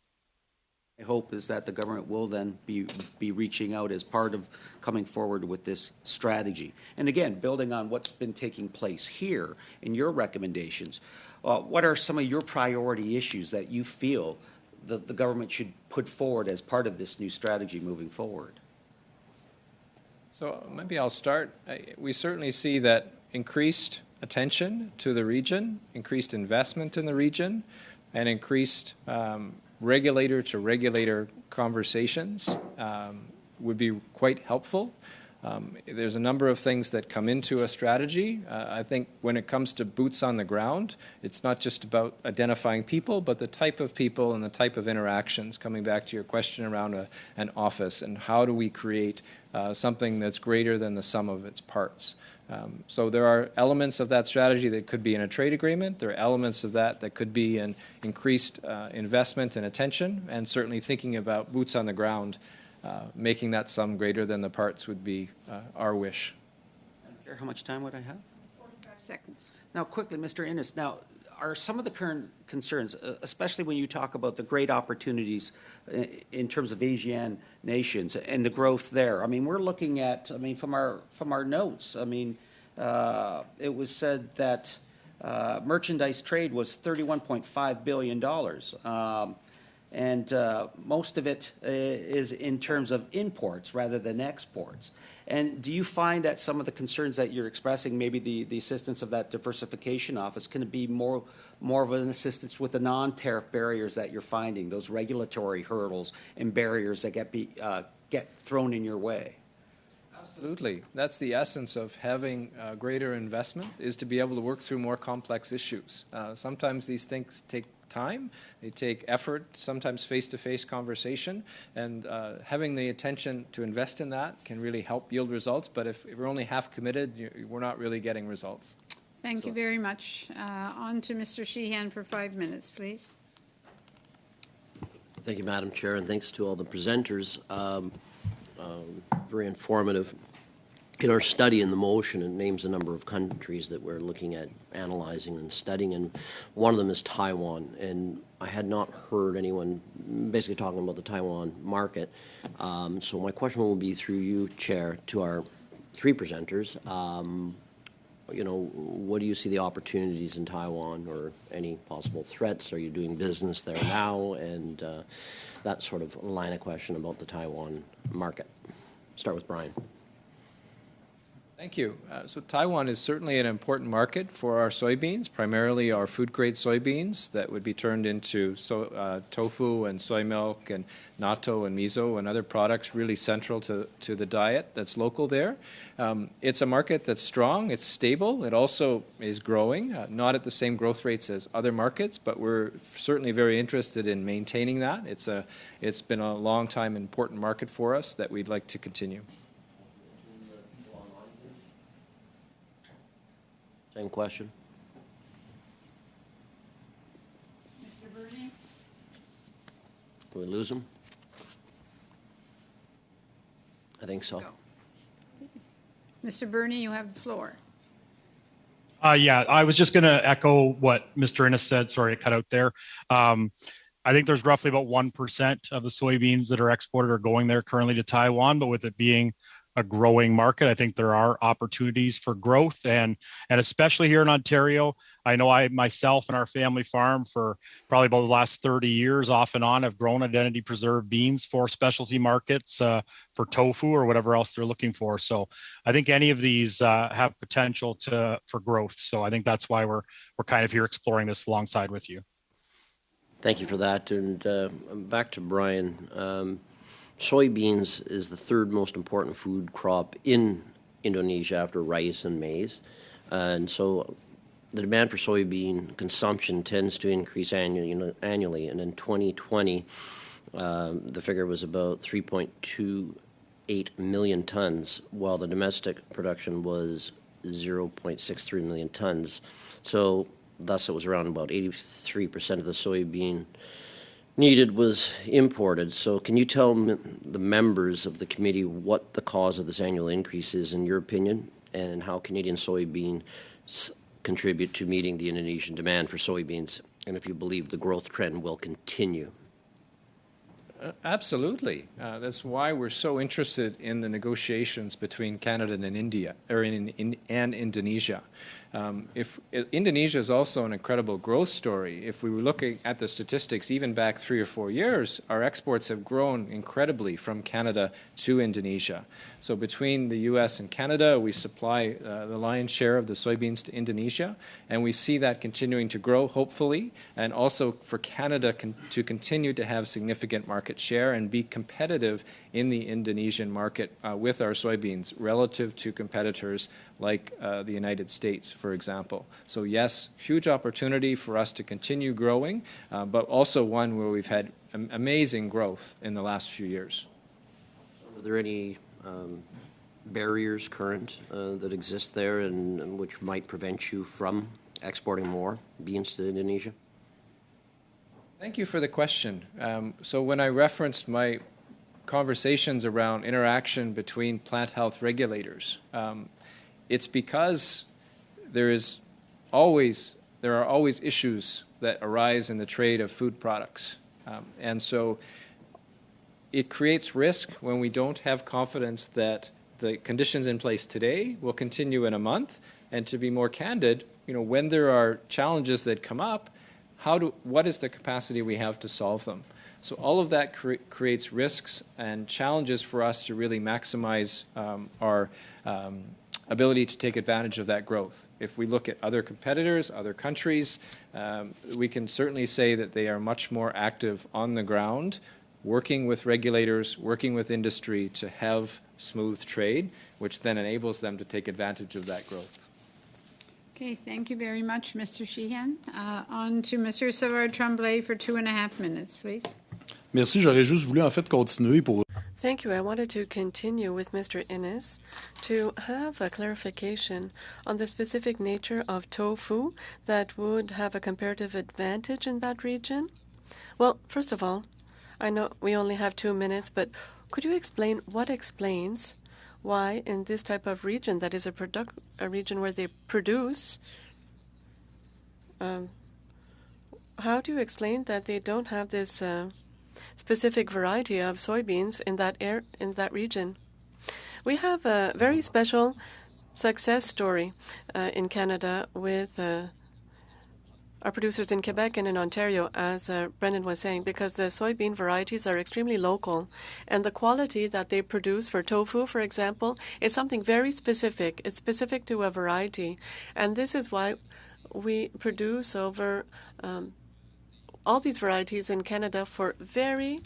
S10: My hope is that the government will then be reaching out as part of coming forward with this strategy. And again, building on what's been taking place here in your recommendations, what are some of your priority issues that you feel the government should put forward as part of this new strategy moving forward?
S5: So maybe I'll start. We certainly see that increased attention to the region, increased investment in the region, and increased regulator-to-regulator conversations would be quite helpful. There's a number of things that come into a strategy. I think when it comes to boots on the ground, it's not just about identifying people, but the type of people and the type of interactions, coming back to your question around an office, and how do we create something that's greater than the sum of its parts. So there are elements of that strategy that could be in a trade agreement. There are elements of that could be an increased investment and attention, and certainly thinking about boots on the ground, making that sum greater than the parts would be our wish.
S10: How much time would I have?
S1: 45 seconds.
S10: Now, quickly, Mr. Innes, now, are some of the current concerns, especially when you talk about the great opportunities in terms of Asian nations and the growth there? I mean, we're looking at, from our notes, it was said that merchandise trade was $31.5 billion. And most of it is in terms of imports rather than exports. And do you find that some of the concerns that you're expressing, maybe the assistance of that diversification office, can it be more of an assistance with the non-tariff barriers that you're finding, those regulatory hurdles and barriers that get thrown in your way?
S5: Absolutely. That's the essence of having greater investment, is to be able to work through more complex issues. Sometimes these things take time, they take effort, sometimes face-to-face conversation, and having the attention to invest in that can really help yield results. But if we're only half committed, we're not really getting results.
S1: Thank you very much. On to Mr. Sheehan for 5 minutes, please.
S11: Thank you, Madam Chair, and thanks to all the presenters. Very informative. In our study in the motion, it names a number of countries that we're looking at analyzing and studying, and one of them is Taiwan. And I had not heard anyone basically talking about the Taiwan market. So my question will be through you, Chair, to our three presenters. What do you see the opportunities in Taiwan, or any possible threats? Are you doing business there now? And that sort of line of question about the Taiwan market. Start with Brian.
S5: Thank you. So Taiwan is certainly an important market for our soybeans, primarily our food-grade soybeans that would be turned into tofu and soy milk and natto and miso and other products really central to the diet that's local there. It's a market that's strong, it's stable, it also is growing, not at the same growth rates as other markets, but we're certainly very interested in maintaining that. It's been a long time important market for us that we'd like to continue.
S11: Same question.
S1: Mr. Burney?
S11: Did we lose him? I think so.
S1: Go. Mr. Burney, you have the floor.
S4: Yeah, I was just going to echo what Mr. Innes said. Sorry, it cut out there. I think there's roughly about 1% of the soybeans that are exported are going there currently to Taiwan, but with it being a growing market, I think there are opportunities for growth, and especially here in Ontario. I know I myself and our family farm for probably about the last 30 years off and on have grown identity preserved beans for specialty markets, for tofu or whatever else they're looking for. So I think any of these have potential for growth. So I think that's why we're kind of here exploring this alongside with you.
S11: Thank you for that. And back to Brian. Soybeans is the third most important food crop in Indonesia after rice and maize. And so the demand for soybean consumption tends to increase annually. And in 2020, the figure was about 3.28 million tons, while the domestic production was 0.63 million tons. So thus it was around about 83% of the soybean needed was imported. So can you tell the members of the committee what the cause of this annual increase is in your opinion, and how Canadian soybeans contribute to meeting the Indonesian demand for soybeans, and if you believe the growth trend will continue?
S5: Absolutely. That's why we're so interested in the negotiations between Canada and India, or and Indonesia. Indonesia is also an incredible growth story. If we were looking at the statistics even back 3 or 4 years, our exports have grown incredibly from Canada to Indonesia. So between the U.S. and Canada, we supply the lion's share of the soybeans to Indonesia, and we see that continuing to grow, hopefully, and also for Canada to continue to have significant market share and be competitive in the Indonesian market with our soybeans relative to competitors like the United States, for example. So yes, huge opportunity for us to continue growing, but also one where we've had amazing growth in the last few years.
S11: Are there any barriers current that exist there and which might prevent you from exporting more beans to Indonesia?
S5: Thank you for the question. So when I referenced my conversations around interaction between plant health regulators, it's because there are always issues that arise in the trade of food products. And so it creates risk when we don't have confidence that the conditions in place today will continue in a month. And to be more candid, when there are challenges that come up, what is the capacity we have to solve them? So all of that creates risks and challenges for us to really maximize our ability to take advantage of that growth. If we look at other competitors, other countries, we can certainly say that they are much more active on the ground, working with regulators, working with industry to have smooth trade, which then enables them to take advantage of that growth.
S1: Okay, thank you very much, Mr. Sheehan. On to Mr. Savard-Tremblay for 2.5 minutes, please.
S8: Merci, j'aurais juste voulu en fait continuer pour...
S3: Thank you. I wanted to continue with Mr. Innes to have a clarification on the specific nature of tofu that would have a comparative advantage in that region. Well, first of all, I know we only have 2 minutes, but could you explain what explains why in this type of region, that is a region where they produce, how do you explain that they don't have this specific variety of soybeans in that region? We have a very special success story in Canada with are producers in Quebec and in Ontario, as Brendan was saying, because the soybean varieties are extremely local. And the quality that they produce for tofu, for example, is something very specific. It's specific to a variety. And this is why we produce over all these varieties in Canada for very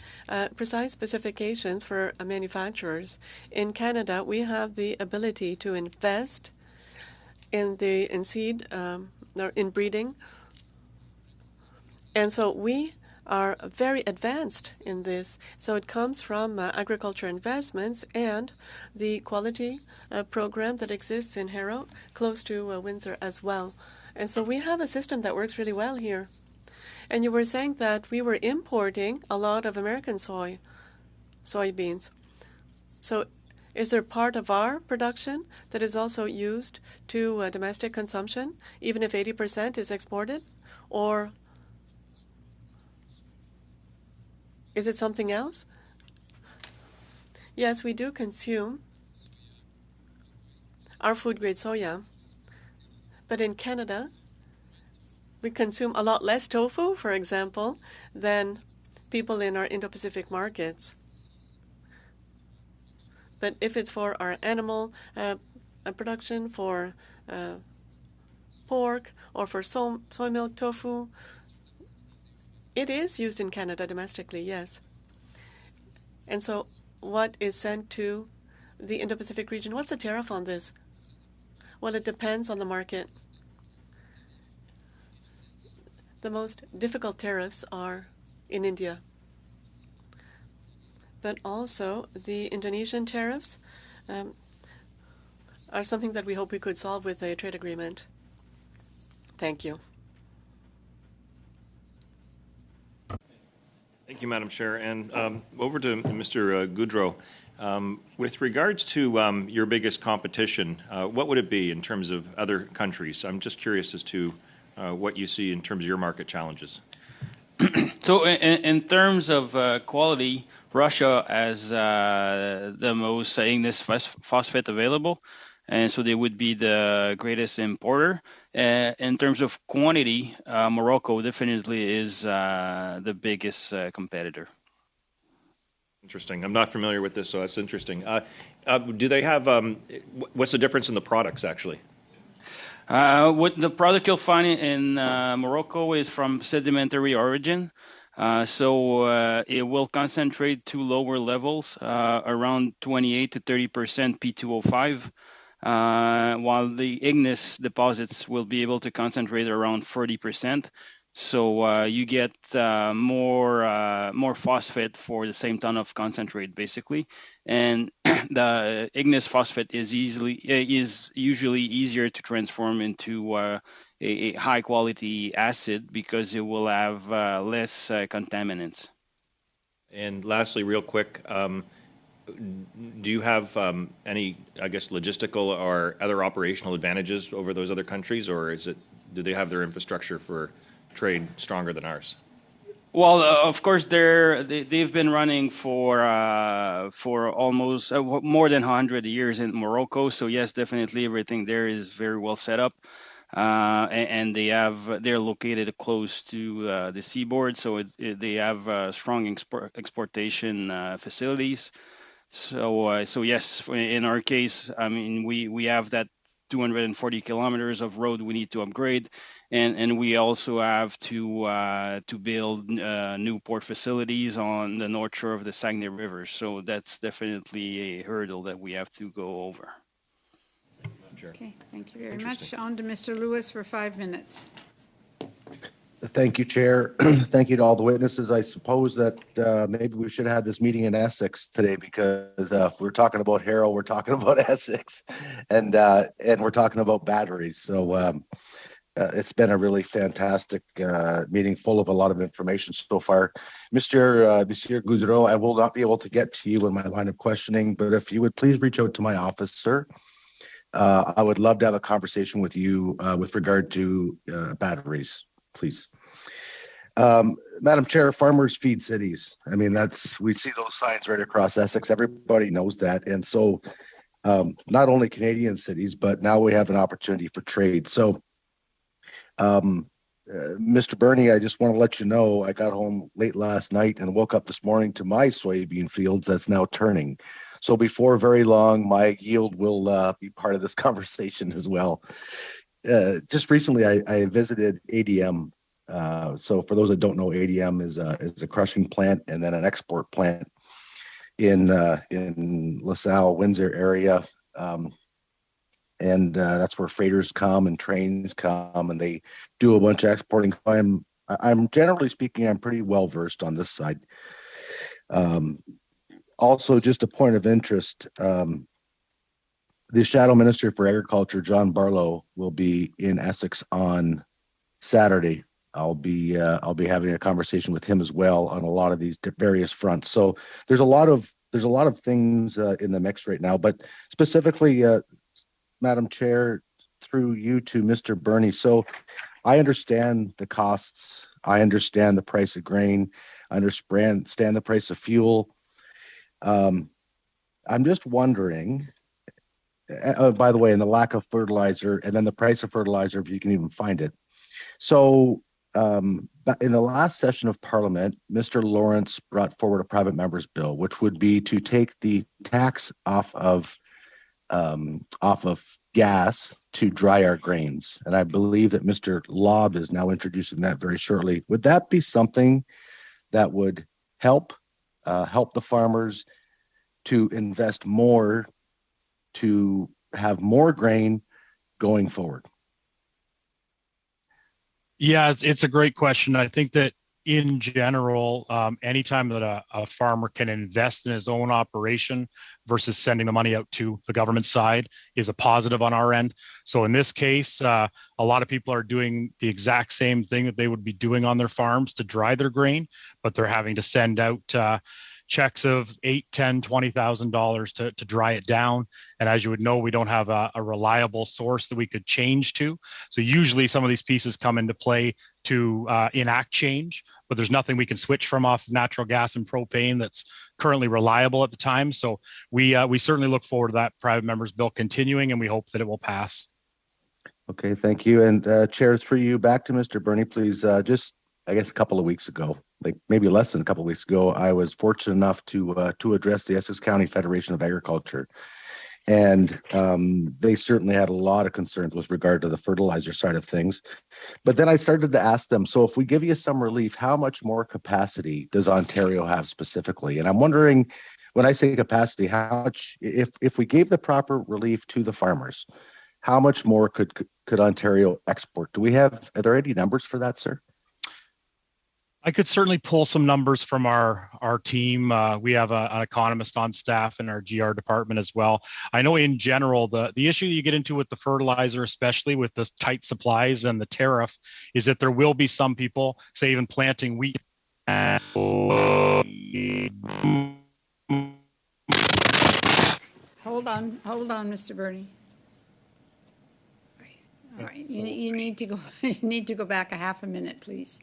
S3: precise specifications for manufacturers. In Canada, we have the ability to invest in seed, in breeding. And so we are very advanced in this. So it comes from agriculture investments and the quality program that exists in Harrow, close to Windsor as well. And so we have a system that works really well here. And you were saying that we were importing a lot of American soybeans. So is there part of our production that is also used to domestic consumption, even if 80% is exported? Or is it something else? Yes, we do consume our food-grade soya. But in Canada, we consume a lot less tofu, for example, than people in our Indo-Pacific markets. But if it's for our animal production, for pork, or for soy milk tofu, it is used in Canada domestically, yes. And so what is sent to the Indo-Pacific region? What's the tariff on this? Well, it depends on the market. The most difficult tariffs are in India. But also the Indonesian tariffs are something that we hope we could solve with a trade agreement. Thank you.
S9: Thank you, Madam Chair. And over to Mr. Goudreau. With regards to your biggest competition, what would it be in terms of other countries? I'm just curious as to what you see in terms of your market challenges.
S2: So in terms of quality, Russia has the most Ignis phosphate available, and so they would be the greatest importer. In terms of quantity, Morocco definitely is the biggest competitor.
S9: Interesting. I'm not familiar with this, so that's interesting. Do they have, what's the difference in the products, actually?
S2: What the product you'll find in Morocco is from sedimentary origin. So it will concentrate to lower levels, around 28 to 30% P2O5, while the Ignis deposits will be able to concentrate around 40%. So you get more phosphate for the same ton of concentrate, basically. And the Ignis phosphate is usually easier to transform into a high quality acid because it will have less contaminants.
S9: And lastly, real quick, do you have any, I guess, logistical or other operational advantages over those other countries, or do they have their infrastructure for trade stronger than ours?
S2: Well, of course, they've been running for almost more than 100 years in Morocco. So yes, definitely everything there is very well set up, and they're located close to the seaboard, so they have strong exportation facilities. So yes, in our case, I mean we have that 240 kilometers of road we need to upgrade. And we also have to build new port facilities on the north shore of the Saguenay River. So that's definitely a hurdle that we have to go over.
S9: Sure.
S1: Okay, thank you very much. On to Mr. Lewis for 5 minutes.
S12: Thank you, Chair. Thank you to all the witnesses. I suppose that maybe we should have this meeting in Essex today because if we're talking about Harrow, we're talking about Essex, and we're talking about batteries. So it's been a really fantastic meeting, full of a lot of information so far. Monsieur Goudreau, I will not be able to get to you in my line of questioning, but if you would please reach out to my office, sir. I would love to have a conversation with you with regard to batteries, please. Madam Chair, farmers feed cities. I mean, we see those signs right across Essex. Everybody knows that. And so not only Canadian cities, but now we have an opportunity for trade. So Mr. Bernie, I just want to let you know I got home late last night and woke up this morning to my soybean fields that's now turning. So before very long, my yield will be part of this conversation as well. Just recently, I visited ADM. So for those that don't know, ADM is a crushing plant and then an export plant in LaSalle, Windsor area. And that's where freighters come and trains come, and they do a bunch of exporting. I'm generally speaking, I'm pretty well versed on this side. Also, just a point of interest, the Shadow Minister for Agriculture, John Barlow, will be in Essex on Saturday. I'll be having a conversation with him as well on a lot of these various fronts. So there's a lot of things in the mix right now, but specifically, Madam Chair, through you to Mr. Bernie. So I understand the costs. I understand the price of grain. I understand the price of fuel. I'm just wondering, by the way, and the lack of fertilizer, and then the price of fertilizer, if you can even find it. So in the last session of Parliament, Mr. Lawrence brought forward a private member's bill, which would be to take the tax off of gas to dry our grains. And I believe that Mr. Lobb is now introducing that very shortly. Would that be something that would help the farmers to invest more, to have more grain going forward?
S4: Yeah, it's a great question. I think that in general, anytime that a farmer can invest in his own operation versus sending the money out to the government side is a positive on our end. So in this case, a lot of people are doing the exact same thing that they would be doing on their farms to dry their grain, but they're having to send out checks of $8,000, $10,000, $20,000 to dry it down. And as you would know, we don't have a reliable source that we could change to. So usually some of these pieces come into play to enact change, but there's nothing we can switch from off natural gas and propane that's currently reliable at the time. So we certainly look forward to that private member's bill continuing, and we hope that it will pass. Okay, thank you. And Chair, through you, back to Mr. Bernie, please. Just, I guess, a couple of weeks ago, like maybe less than a couple of weeks ago, I was fortunate enough to address the Essex County Federation of Agriculture. And they certainly had a lot of concerns with regard to the fertilizer side of things. But then I started to ask them, so if we give you some relief, how much more capacity does Ontario have specifically? And I'm wondering, when I say capacity, how much, if we gave the proper relief to the farmers, how much more could Ontario export? Are there any numbers for that, sir? I could certainly pull some numbers from our team. We have an economist on staff in our GR department as well. I know in general, the issue you get into with the fertilizer, especially with the tight supplies and the tariff, is that there will be some people, say even planting wheat.
S1: Hold on, Mr. Bernie. All right, you need to go. You need to go back a half a minute, please.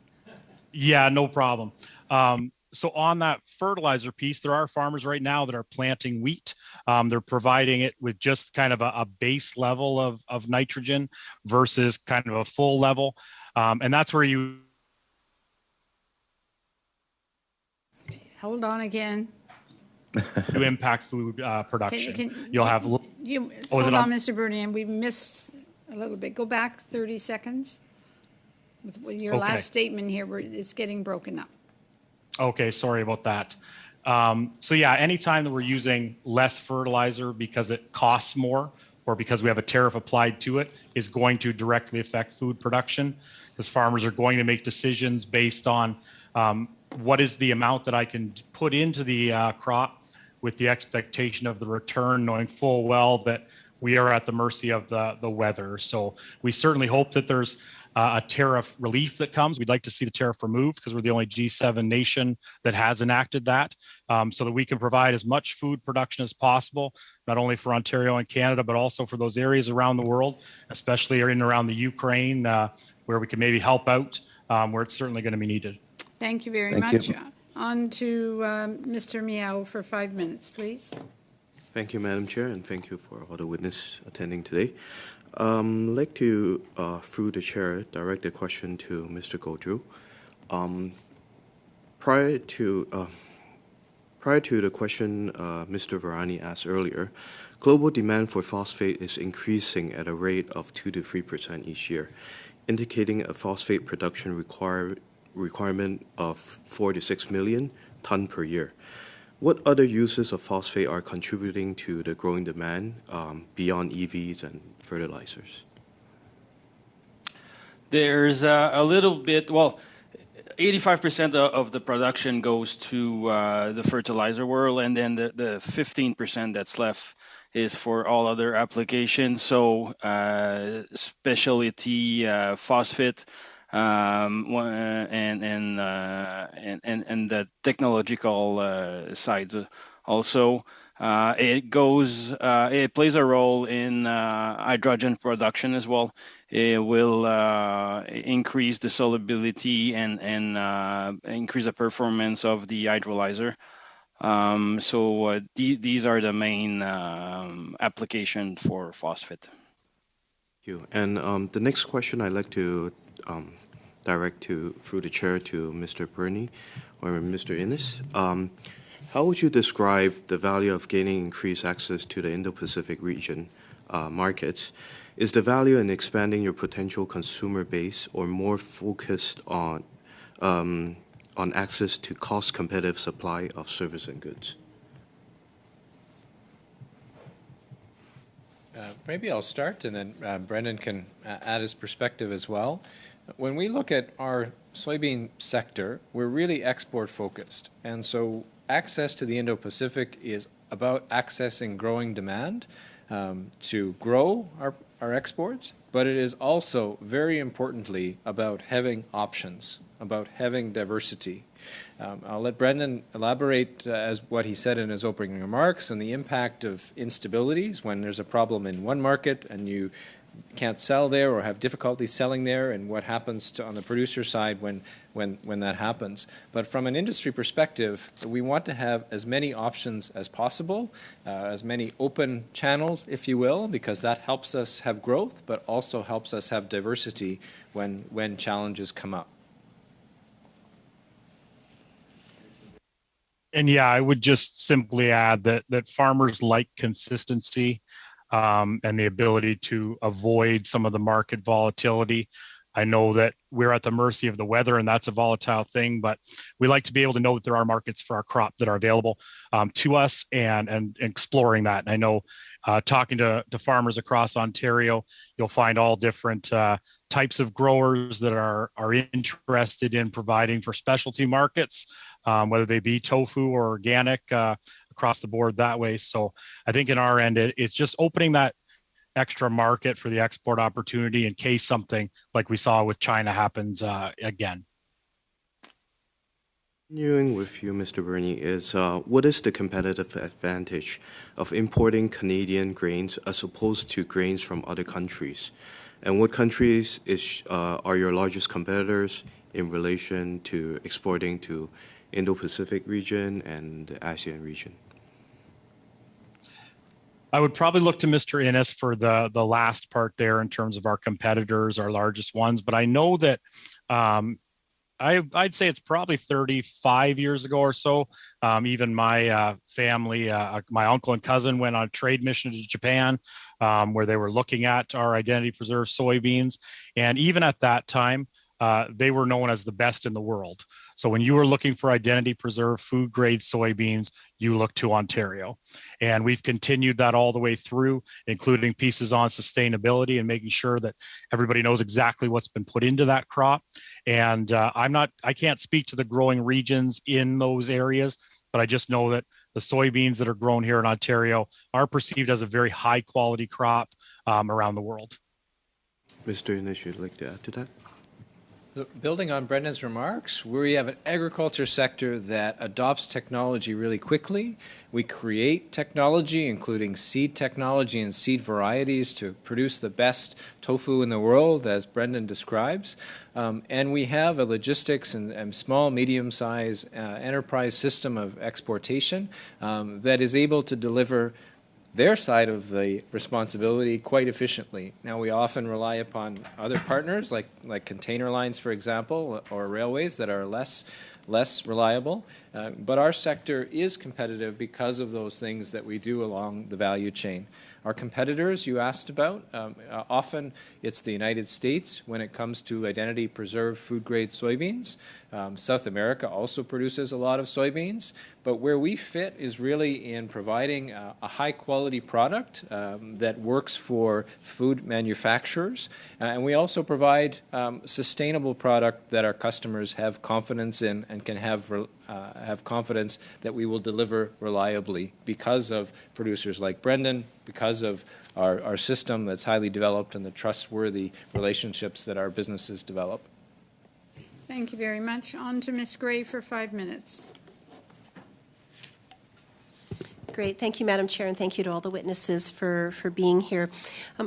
S4: Yeah, no problem. So on that fertilizer piece, there are farmers right now that are planting wheat. They're providing it with just kind of a base level of nitrogen versus kind of a full level. And that's where you...
S1: Hold on again.
S4: To impact food production. You'll have...
S1: Hold on, Mr. Bernie, and we missed a little bit. Go back 30 seconds. With your last statement here, where it's getting broken up. Okay, sorry about that. So yeah, anytime that we're using less fertilizer because it costs more or because we have a tariff applied to it is going to directly affect food production, because farmers are going to make decisions based on what is the amount that I can put into the crop with the expectation of the return, knowing full well that we are at the mercy of the weather. So we certainly hope that there's a tariff relief that comes. We'd like to see the tariff removed because we're the only G7 nation that has enacted that, so that we can provide as much food production as possible, not only for Ontario and Canada, but also for those areas around the world, especially in and around the Ukraine, where we can maybe help out where it's certainly going to be needed. Thank you very much. On to Mr. Miao for 5 minutes, please.
S13: Thank you, Madam Chair, and thank you for all the witnesses attending today. I'd like to, through the chair, direct a question to Mr. Gaudreau. Prior to the question Mr. Virani asked earlier, global demand for phosphate is increasing at a rate of 2 to 3% each year, indicating a phosphate production requirement of 4 to 6 million ton per year. What other uses of phosphate are contributing to the growing demand beyond EVs and fertilizers?
S2: There's a little bit, well, 85% of the production goes to the fertilizer world, and then the 15% that's left is for all other applications. So specialty phosphate and the technological sides also. It plays a role in hydrogen production as well. It will increase the solubility and increase the performance of the hydrolyzer. So these are the main application for phosphate.
S13: Thank you. And the next question I'd like to direct through the chair to Mr. Burney or Mr. Innes. How would you describe the value of gaining increased access to the Indo-Pacific region markets? Is the value in expanding your potential consumer base or more focused on access to cost-competitive supply of service and goods?
S5: Maybe I'll start, and then Brendan can add his perspective as well. When we look at our soybean sector, we're really export-focused, and so access to the Indo-Pacific is about accessing growing demand to grow our exports, but it is also, very importantly, about having options, about having diversity. I'll let Brendan elaborate as what he said in his opening remarks and the impact of instabilities when there's a problem in one market and you can't sell there or have difficulty selling there, and what happens on the producer side when that happens. But from an industry perspective, we want to have as many options as possible, as many open channels, if you will, because that helps us have growth, but also helps us have diversity when challenges come up.
S4: And yeah, I would just simply add that farmers like consistency and the ability to avoid some of the market volatility. I know that we're at the mercy of the weather, and that's a volatile thing, but we like to be able to know that there are markets for our crop that are available to us and exploring that. And I know talking to farmers across Ontario, you'll find all different types of growers that are interested in providing for specialty markets, whether they be tofu or organic, across the board that way. So I think in our end, it's just opening that extra market for the export opportunity in case something like we saw with China happens again.
S13: Continuing with you, Mr. Burney, is what is the competitive advantage of importing Canadian grains as opposed to grains from other countries? And what countries are your largest competitors in relation to exporting to Indo-Pacific region and the ASEAN region?
S4: I would probably look to Mr. Innes for the last part there in terms of our competitors, our largest ones. But I know that I'd say it's probably 35 years ago or so. Even my family, my uncle and cousin went on a trade mission to Japan where they were looking at our identity preserved soybeans. And even at that time, they were known as the best in the world. So when you were looking for identity preserved food grade soybeans, you look to Ontario. And we've continued that all the way through, including pieces on sustainability and making sure that everybody knows exactly what's been put into that crop. And I can't speak to the growing regions in those areas, but I just know that the soybeans that are grown here in Ontario are perceived as a very high quality crop around the world.
S13: Mr. Innes, you'd like to add to that?
S5: Building on Brendan's remarks, we have an agriculture sector that adopts technology really quickly. We create technology, including seed technology and seed varieties, to produce the best tofu in the world, as Brendan describes. And we have a logistics and small, medium-sized enterprise system of exportation that is able to deliver their side of the responsibility quite efficiently. Now, we often rely upon other partners like container lines, for example, or railways that are less reliable. But our sector is competitive because of those things that we do along the value chain. Our competitors you asked about, often it's the United States when it comes to identity preserved food grade soybeans. South America also produces a lot of soybeans, but where we fit is really in providing a high quality product that works for food manufacturers. And we also provide sustainable product that our customers have confidence in and can have confidence that we will deliver reliably because of producers like Brendan, because of our system that's highly developed and the trustworthy relationships that our businesses develop.
S1: Thank you very much. On to Ms. Gray for 5 minutes.
S14: Great. Thank you, Madam Chair, and thank you to all the witnesses for being here.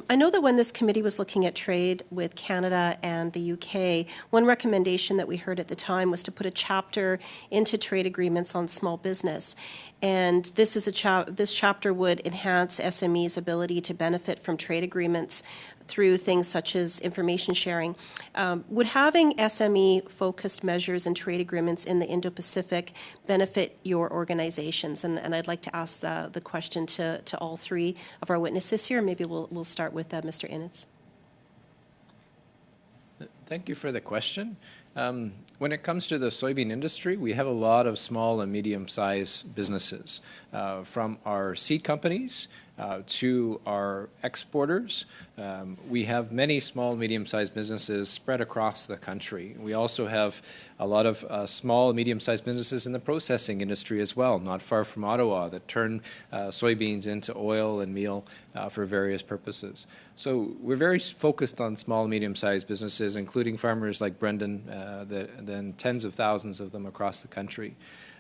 S14: I know that when this committee was looking at trade with Canada and the UK, one recommendation that we heard at the time was to put a chapter into trade agreements on small business. And this is this chapter would enhance SMEs' ability to benefit from trade agreements through things such as information sharing. Would having SME-focused measures and trade agreements in the Indo-Pacific benefit your organizations? And I'd like to ask the question to all three of our witnesses here. Maybe we'll start with Mr. Innes.
S5: Thank you for the question. When it comes to the soybean industry, we have a lot of small and medium-sized businesses, from our seed companies to our exporters. We have many small, medium-sized businesses spread across the country. We also have a lot of small, medium-sized businesses in the processing industry as well, not far from Ottawa, that turn soybeans into oil and meal for various purposes. So we're very focused on small and medium-sized businesses, including farmers like Brendan, then tens of thousands of them across the country.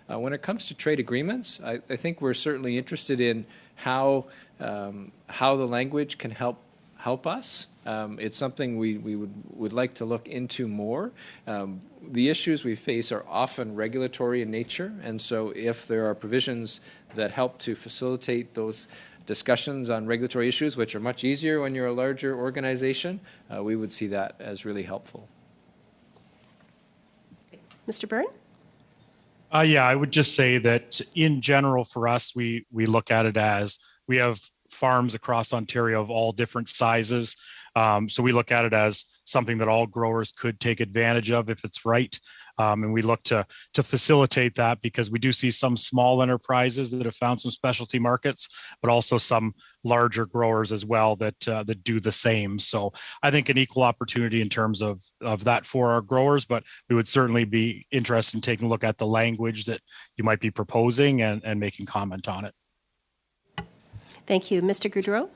S5: When it comes to trade agreements, I think we're certainly interested in how the language can help us. It's something we would like to look into more. The issues we face are often regulatory in nature, and so if there are provisions that help to facilitate those discussions on regulatory issues, which are much easier when you're a larger organization, we would see that as really helpful.
S14: Mr. Byrne?
S4: Yeah, I would just say that in general for us, we look at it as we have farms across Ontario of all different sizes. So we look at it as something that all growers could take advantage of if it's right. And we look to facilitate that because we do see some small enterprises that have found some specialty markets, but also some larger growers as well that do the same. So I think an equal opportunity in terms of that for our growers, but we would certainly be interested in taking a look at the language that you might be proposing and making comment on it.
S14: Thank you. Mr. Goudreau?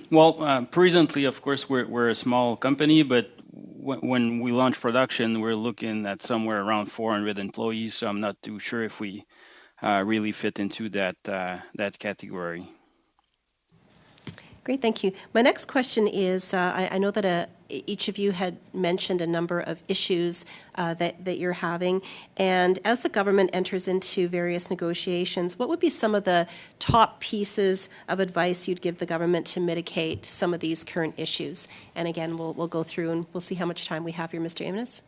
S2: Well, presently, of course, we're a small company, but when we launch production, we're looking at somewhere around 400 employees. So I'm not too sure if we really fit into that category.
S14: Great, thank you. My next question is, I know that each of you had mentioned a number of issues that you're having, and as the government enters into various negotiations, what would be some of the top pieces of advice you'd give the government to mitigate some of these current issues? And again, we'll go through and we'll see how much time we have here, Mr. Innes.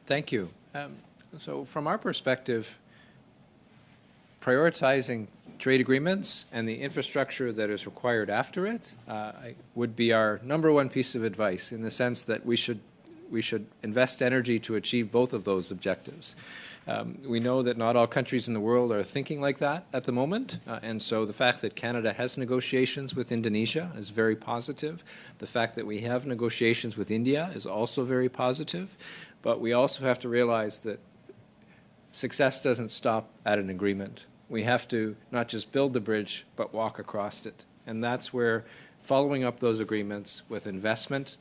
S5: Thank you. So from our perspective, prioritizing trade agreements and the infrastructure that is required after it would be our number one piece of advice, in the sense that we should invest energy to achieve both of those objectives. We know that not all countries in the world are thinking like that at the moment, and so the fact that Canada has negotiations with Indonesia is very positive. The fact that we have negotiations with India is also very positive, but we also have to realize that success doesn't stop at an agreement. We have to not just build the bridge, but walk across it. And that's where following up those agreements with investment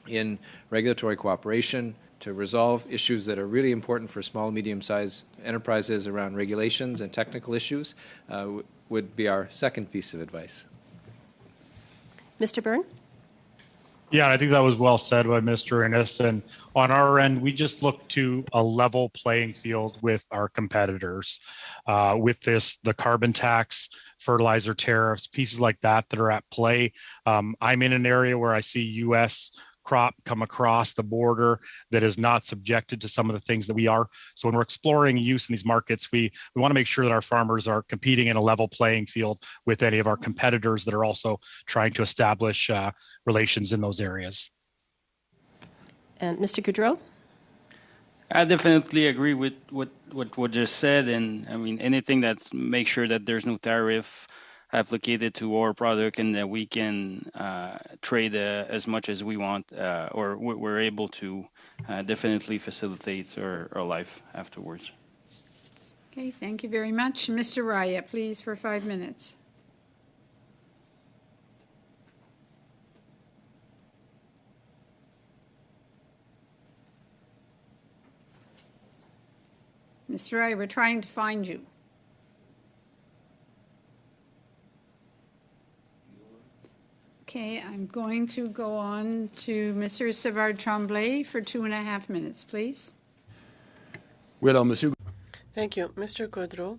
S5: in regulatory cooperation to resolve issues that are really important for small and medium-sized enterprises around regulations and technical issues would be our second piece of advice.
S14: Mr. Byrne?
S4: Yeah, I think that was well said by Mr. Innes. And on our end, we just look to a level playing field with our competitors. With the carbon tax, fertilizer tariffs, pieces like that are at play. I'm in an area where I see U.S. crop come across the border that is not subjected to some of the things that we are. So when we're exploring use in these markets, we want to make sure that our farmers are competing in a level playing field with any of our competitors that are also trying to establish relations in those areas.
S14: And Mr. Goudreau?
S2: I definitely agree with what just said, and I mean anything that makes sure that there's no tariff applied to our product and that we can trade as much as we want, or we're able to definitely facilitate our life afterwards.
S1: Okay, thank you very much. Mr. Raya, please, for 5 minutes. Mr. Raya, we're trying to find you. Okay, I'm going to go on to Mr. Savard Tremblay for 2.5 minutes, please.
S8: Oui, alors, Monsieur.
S3: Thank you. Mr. Goudreau,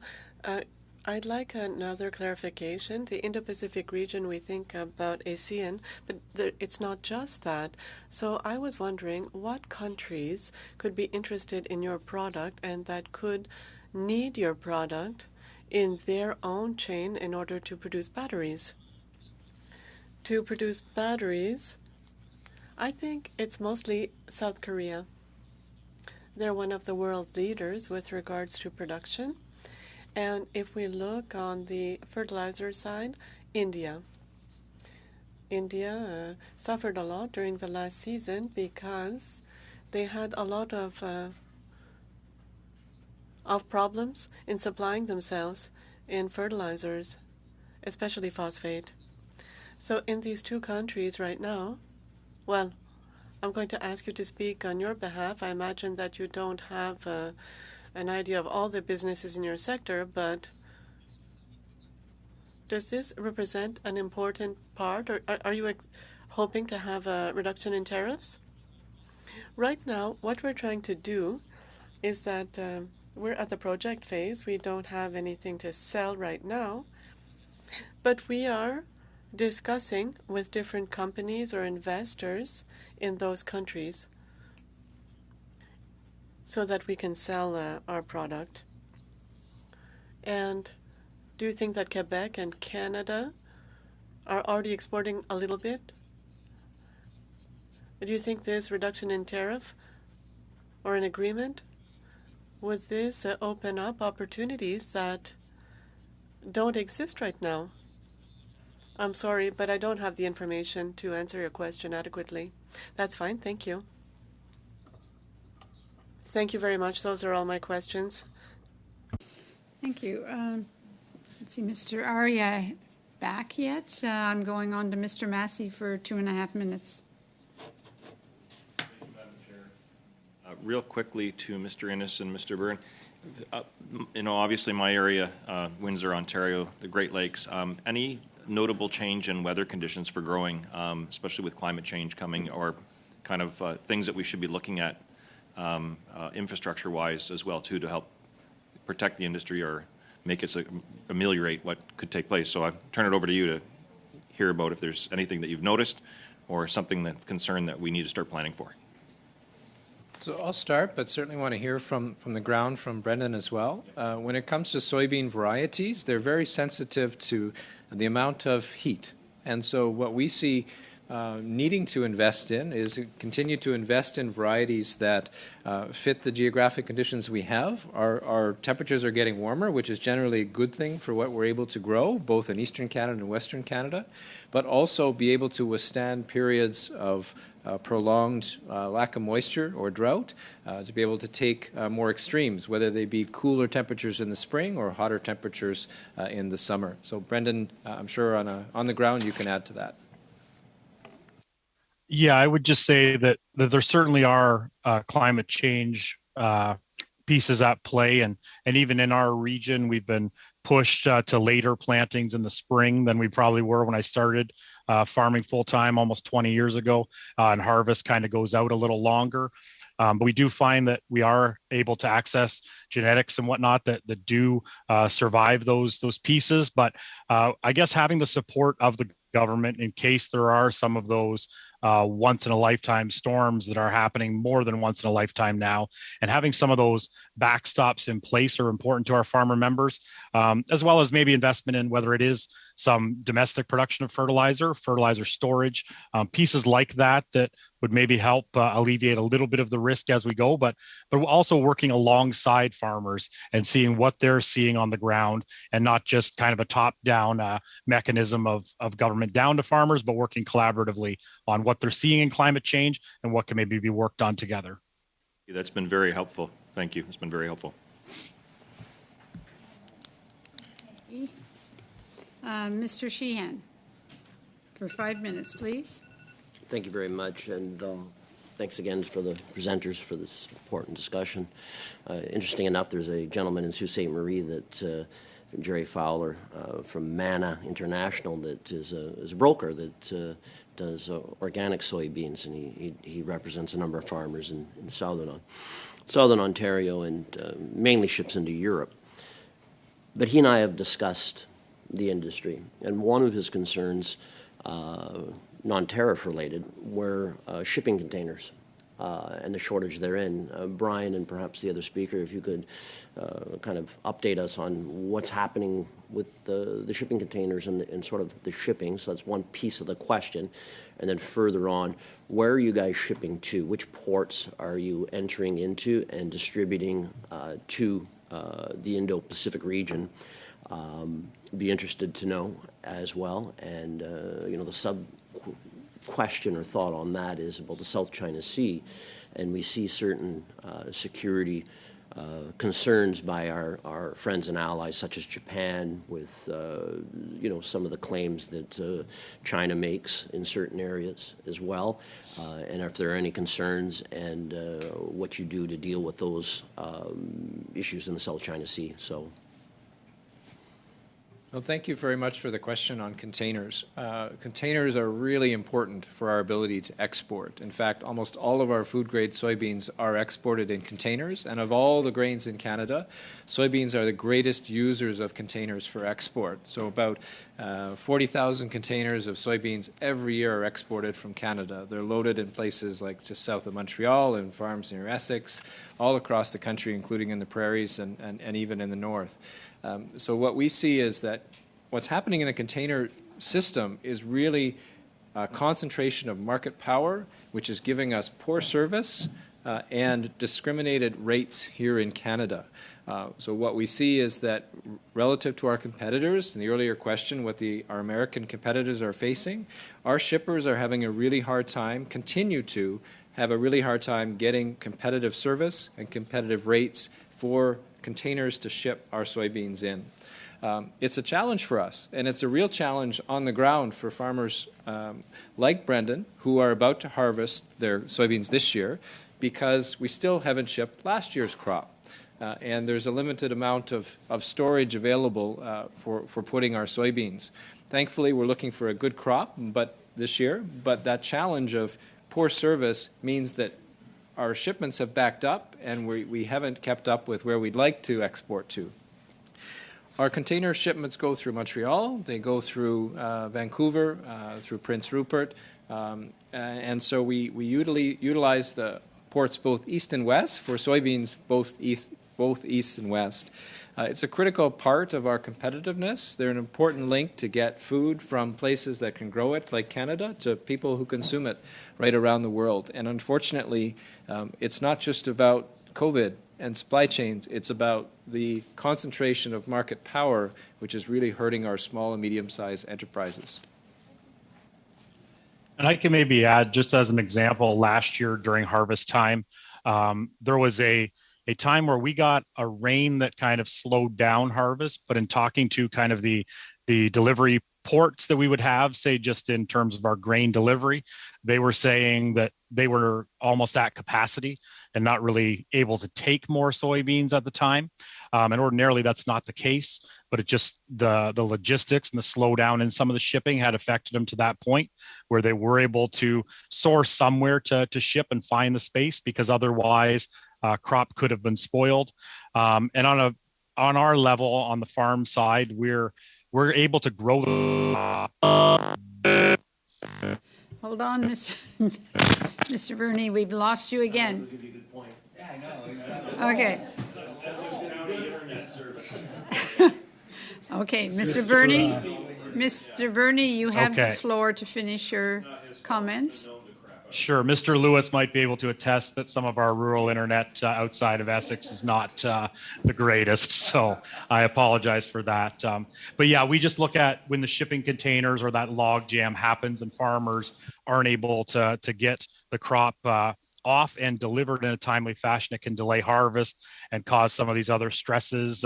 S3: I'd like another clarification. The Indo-Pacific region, we think about ASEAN, but it's not just that. So I was wondering what countries could be interested in your product and that could need your product in their own chain in order to produce batteries. To produce batteries, I think it's mostly South Korea. They're one of the world leaders with regards to production. And if we look on the fertilizer side, India. India suffered a lot during the last season because they had a lot of problems in supplying themselves in fertilizers, especially phosphate. So in these two countries right now, well, I'm going to ask you to speak on your behalf. I imagine that you don't have an idea of all the businesses in your sector, but does this represent an important part, or are you hoping to have a reduction in tariffs? Right now, what we're trying to do is that we're at the project phase. We don't have anything to sell right now, but we are discussing with different companies or investors in those countries so that we can sell our product. And do you think that Quebec and Canada are already exporting a little bit? Do you think this reduction in tariff or an agreement, would this open up opportunities that don't exist right now? I'm sorry, but I don't have the information to answer your question adequately. That's fine. Thank you. Thank you very much. Those are all my questions.
S1: Thank you. Let's see, Mr. Arya back yet? I'm going on to Mr. Massey for 2.5 minutes.
S9: Thank you, Madam Chair. Real quickly to Mr. Innes and Mr. Byrne. Obviously my area, Windsor, Ontario, the Great Lakes, any notable change in weather conditions for growing, especially with climate change coming, or kind of things that we should be looking at infrastructure-wise as well, too, to help protect the industry or make it ameliorate what could take place. So I turn it over to you to hear about if there's anything that you've noticed or something that concern that we need to start planning for.
S5: So I'll start, but certainly want to hear from the ground from Brendan as well. When it comes to soybean varieties, they're very sensitive to the amount of heat. And so what we see needing to invest in is continue to invest in varieties that fit the geographic conditions we have. Our temperatures are getting warmer, which is generally a good thing for what we're able to grow, both in Eastern Canada and Western Canada, but also be able to withstand periods of prolonged lack of moisture or drought, to be able to take more extremes, whether they be cooler temperatures in the spring or hotter temperatures in the summer. So Brendan, I'm sure on the ground you can add to that.
S4: Yeah, I would just say that there certainly are climate change pieces at play, and even in our region, we've been pushed to later plantings in the spring than we probably were when I started farming full time almost 20 years ago, and harvest kind of goes out a little longer. But we do find that we are able to access genetics and whatnot that do survive those pieces. But I guess having the support of the government in case there are some of those once in a lifetime storms that are happening more than once in a lifetime now, and having some of those backstops in place are important to our farmer members, as well as maybe investment in whether it is some domestic production of fertilizer storage, pieces like that would maybe help alleviate a little bit of the risk as we go, but also working alongside farmers and seeing what they're seeing on the ground, and not just kind of a top-down mechanism of government down to farmers, but working collaboratively on what they're seeing in climate change and what can maybe be worked on together.
S9: That's been very helpful. Thank you. It's been very helpful.
S1: Mr. Sheehan, for 5 minutes, please.
S11: Thank you very much, and thanks again for the presenters for this important discussion. Interesting enough, there's a gentleman in Sault Ste. Marie that Jerry Fowler from Mana International that is a broker that does organic soybeans, and he represents a number of farmers in southern Ontario and mainly ships into Europe. But he and I have discussed the industry, and one of his concerns, non-tariff related, were shipping containers and the shortage therein. Brian and perhaps the other speaker, if you could kind of update us on what's happening with the shipping containers and sort of the shipping. So that's one piece of the question. And then further on, where are you guys shipping to? Which ports are you entering into and distributing to the Indo-Pacific region? Be interested to know as well. And, the sub-question or thought on that is about the South China Sea. And we see certain security concerns by our friends and allies, such as Japan, with, some of the claims that China makes in certain areas as well. And if there are any concerns and what you do to deal with those issues in the South China Sea. So.
S5: Well, thank you very much for the question on containers. Containers are really important for our ability to export. In fact, almost all of our food-grade soybeans are exported in containers, and of all the grains in Canada, soybeans are the greatest users of containers for export. So about 40,000 containers of soybeans every year are exported from Canada. They're loaded in places like just south of Montreal and farms near Essex, all across the country, including in the prairies and even in the north. So what we see is that what's happening in the container system is really a concentration of market power, which is giving us poor service and discriminated rates here in Canada. So what we see is that relative to our competitors, in the earlier question, what our American competitors are facing, our shippers are having a really hard time, continue to have a really hard time getting competitive service and competitive rates for containers to ship our soybeans in. It's a challenge for us, and it's a real challenge on the ground for farmers like Brendan, who are about to harvest their soybeans this year, because we still haven't shipped last year's crop. And there's a limited amount of storage available for putting our soybeans. Thankfully, we're looking for a good crop this year, but that challenge of poor service means that our shipments have backed up, and we haven't kept up with where we'd like to export to. Our container shipments go through Montreal, they go through Vancouver, through Prince Rupert, and so we utilize the ports both east and west for soybeans, both east and west. It's a critical part of our competitiveness. They're an important link to get food from places that can grow it, like Canada, to people who consume it right around the world. And unfortunately, it's not just about COVID and supply chains. It's about the concentration of market power, which is really hurting our small and medium-sized enterprises.
S4: And I can maybe add, just as an example, last year during harvest time, there was a time where we got a rain that kind of slowed down harvest, but in talking to kind of the delivery ports that we would have, say just in terms of our grain delivery, they were saying that they were almost at capacity and not really able to take more soybeans at the time. And ordinarily that's not the case, but it just the logistics and the slowdown in some of the shipping had affected them to that point where they were able to source somewhere to ship and find the space, because otherwise crop could have been spoiled. And on our level, on the farm side, we're able to grow.
S1: Hold on, Mr. Bernie, we've lost you again. Okay. Okay, Mr. Bernie, you have the floor to finish your comments.
S4: Sure. Mr. Lewis might be able to attest that some of our rural internet outside of Essex is not the greatest, so I apologize for that. But yeah, we just look at when the shipping containers or that log jam happens and farmers aren't able to get the crop off and delivered in a timely fashion, it can delay harvest and cause some of these other stresses.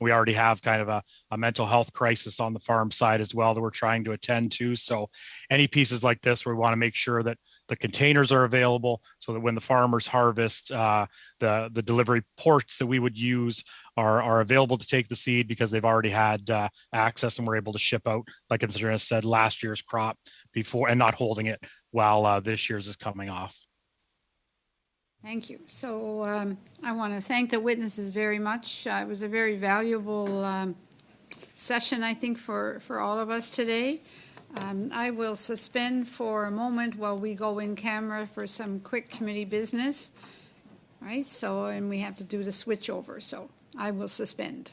S4: We already have kind of a mental health crisis on the farm side as well that we're trying to attend to. So any pieces like this, we want to make sure that the containers are available so that when the farmers harvest, the delivery ports that we would use are available to take the seed because they've already had access and we're able to ship out, like Mr. Innes said, last year's crop before and not holding it while this year's is coming off.
S1: Thank you. So I want to thank the witnesses very much. It was a very valuable session, I think, for all of us today. I will suspend for a moment while we go in camera for some quick committee business. All right, so, and we have to do the switch over. So I will suspend.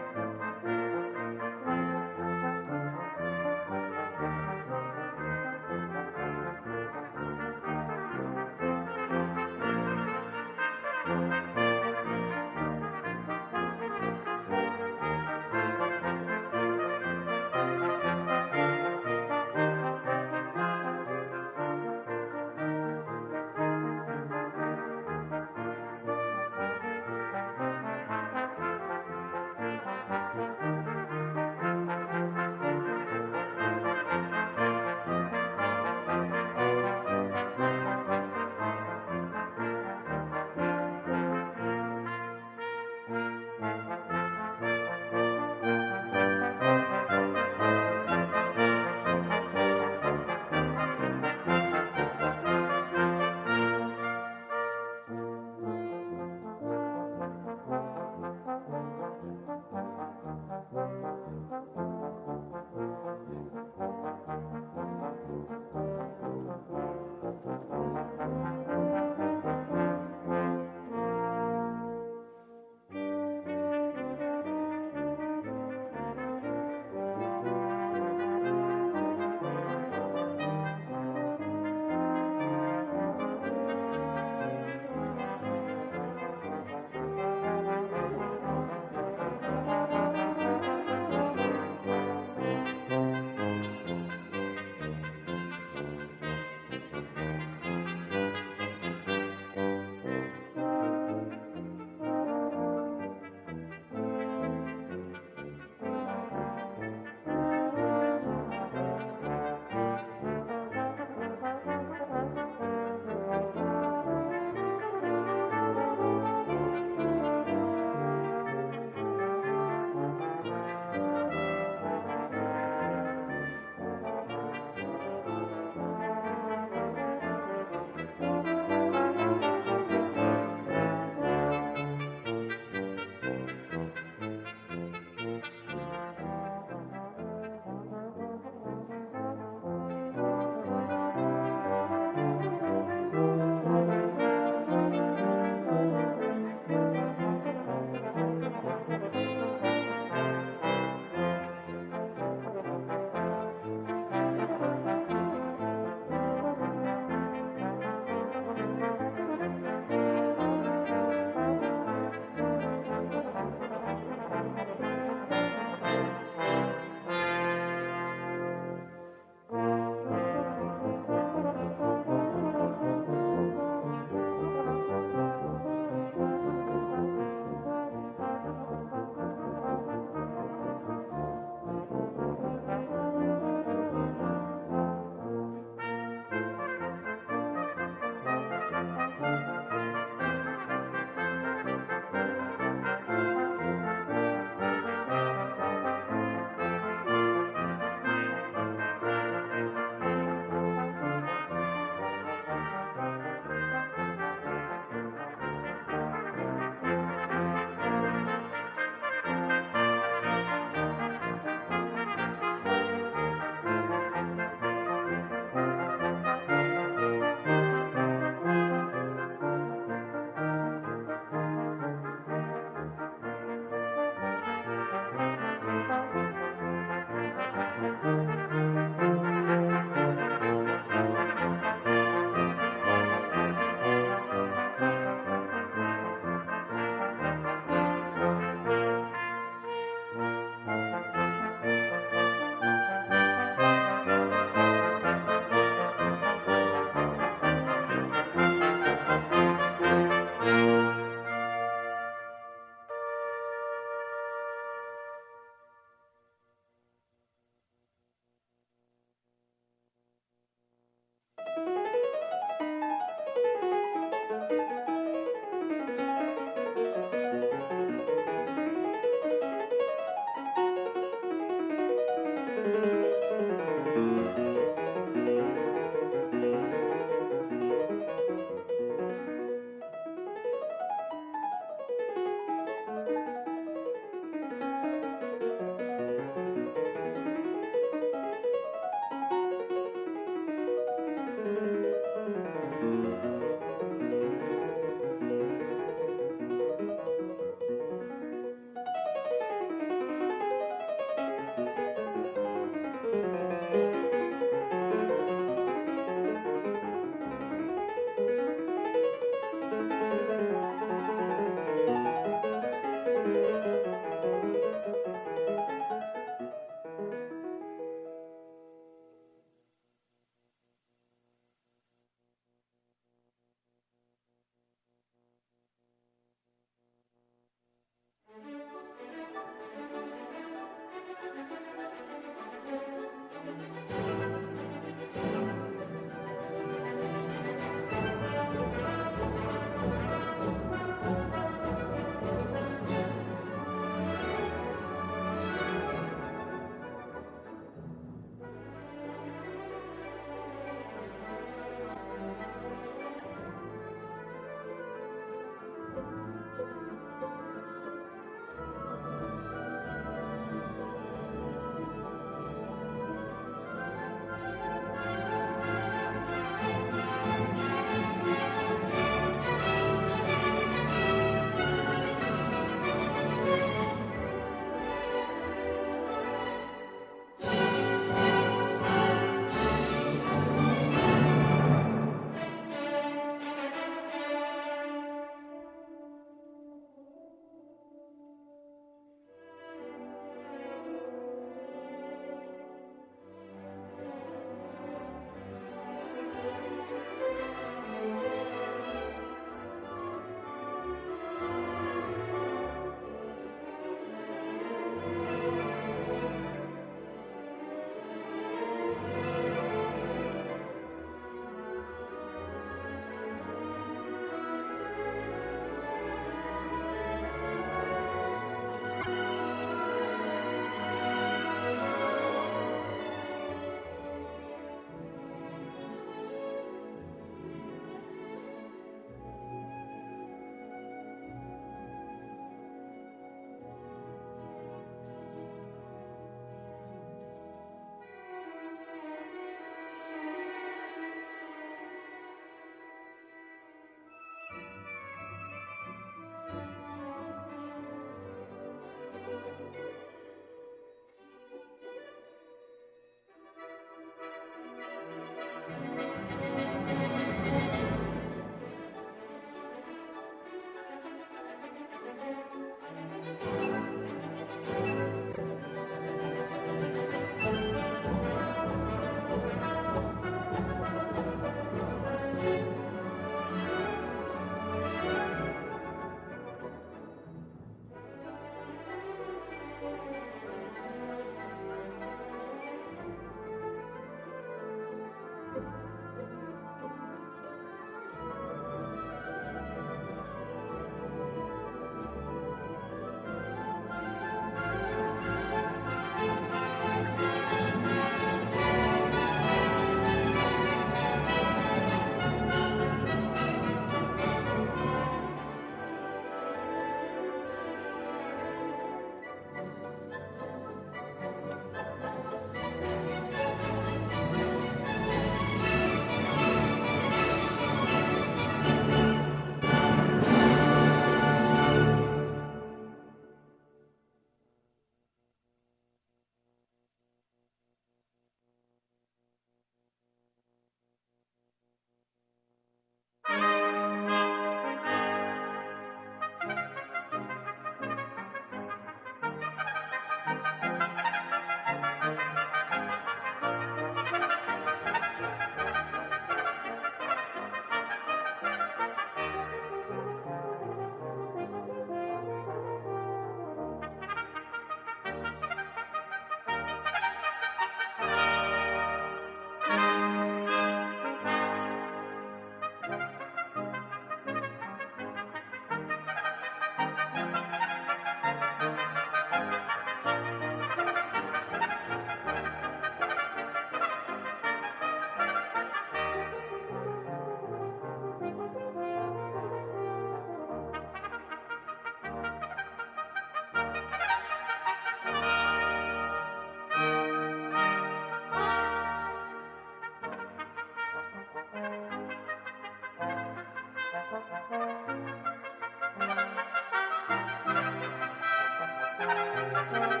S15: Thank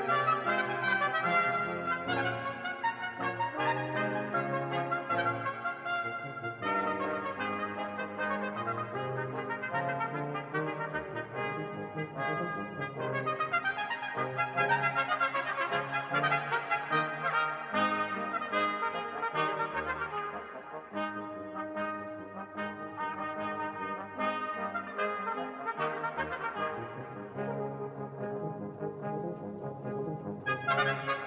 S15: you.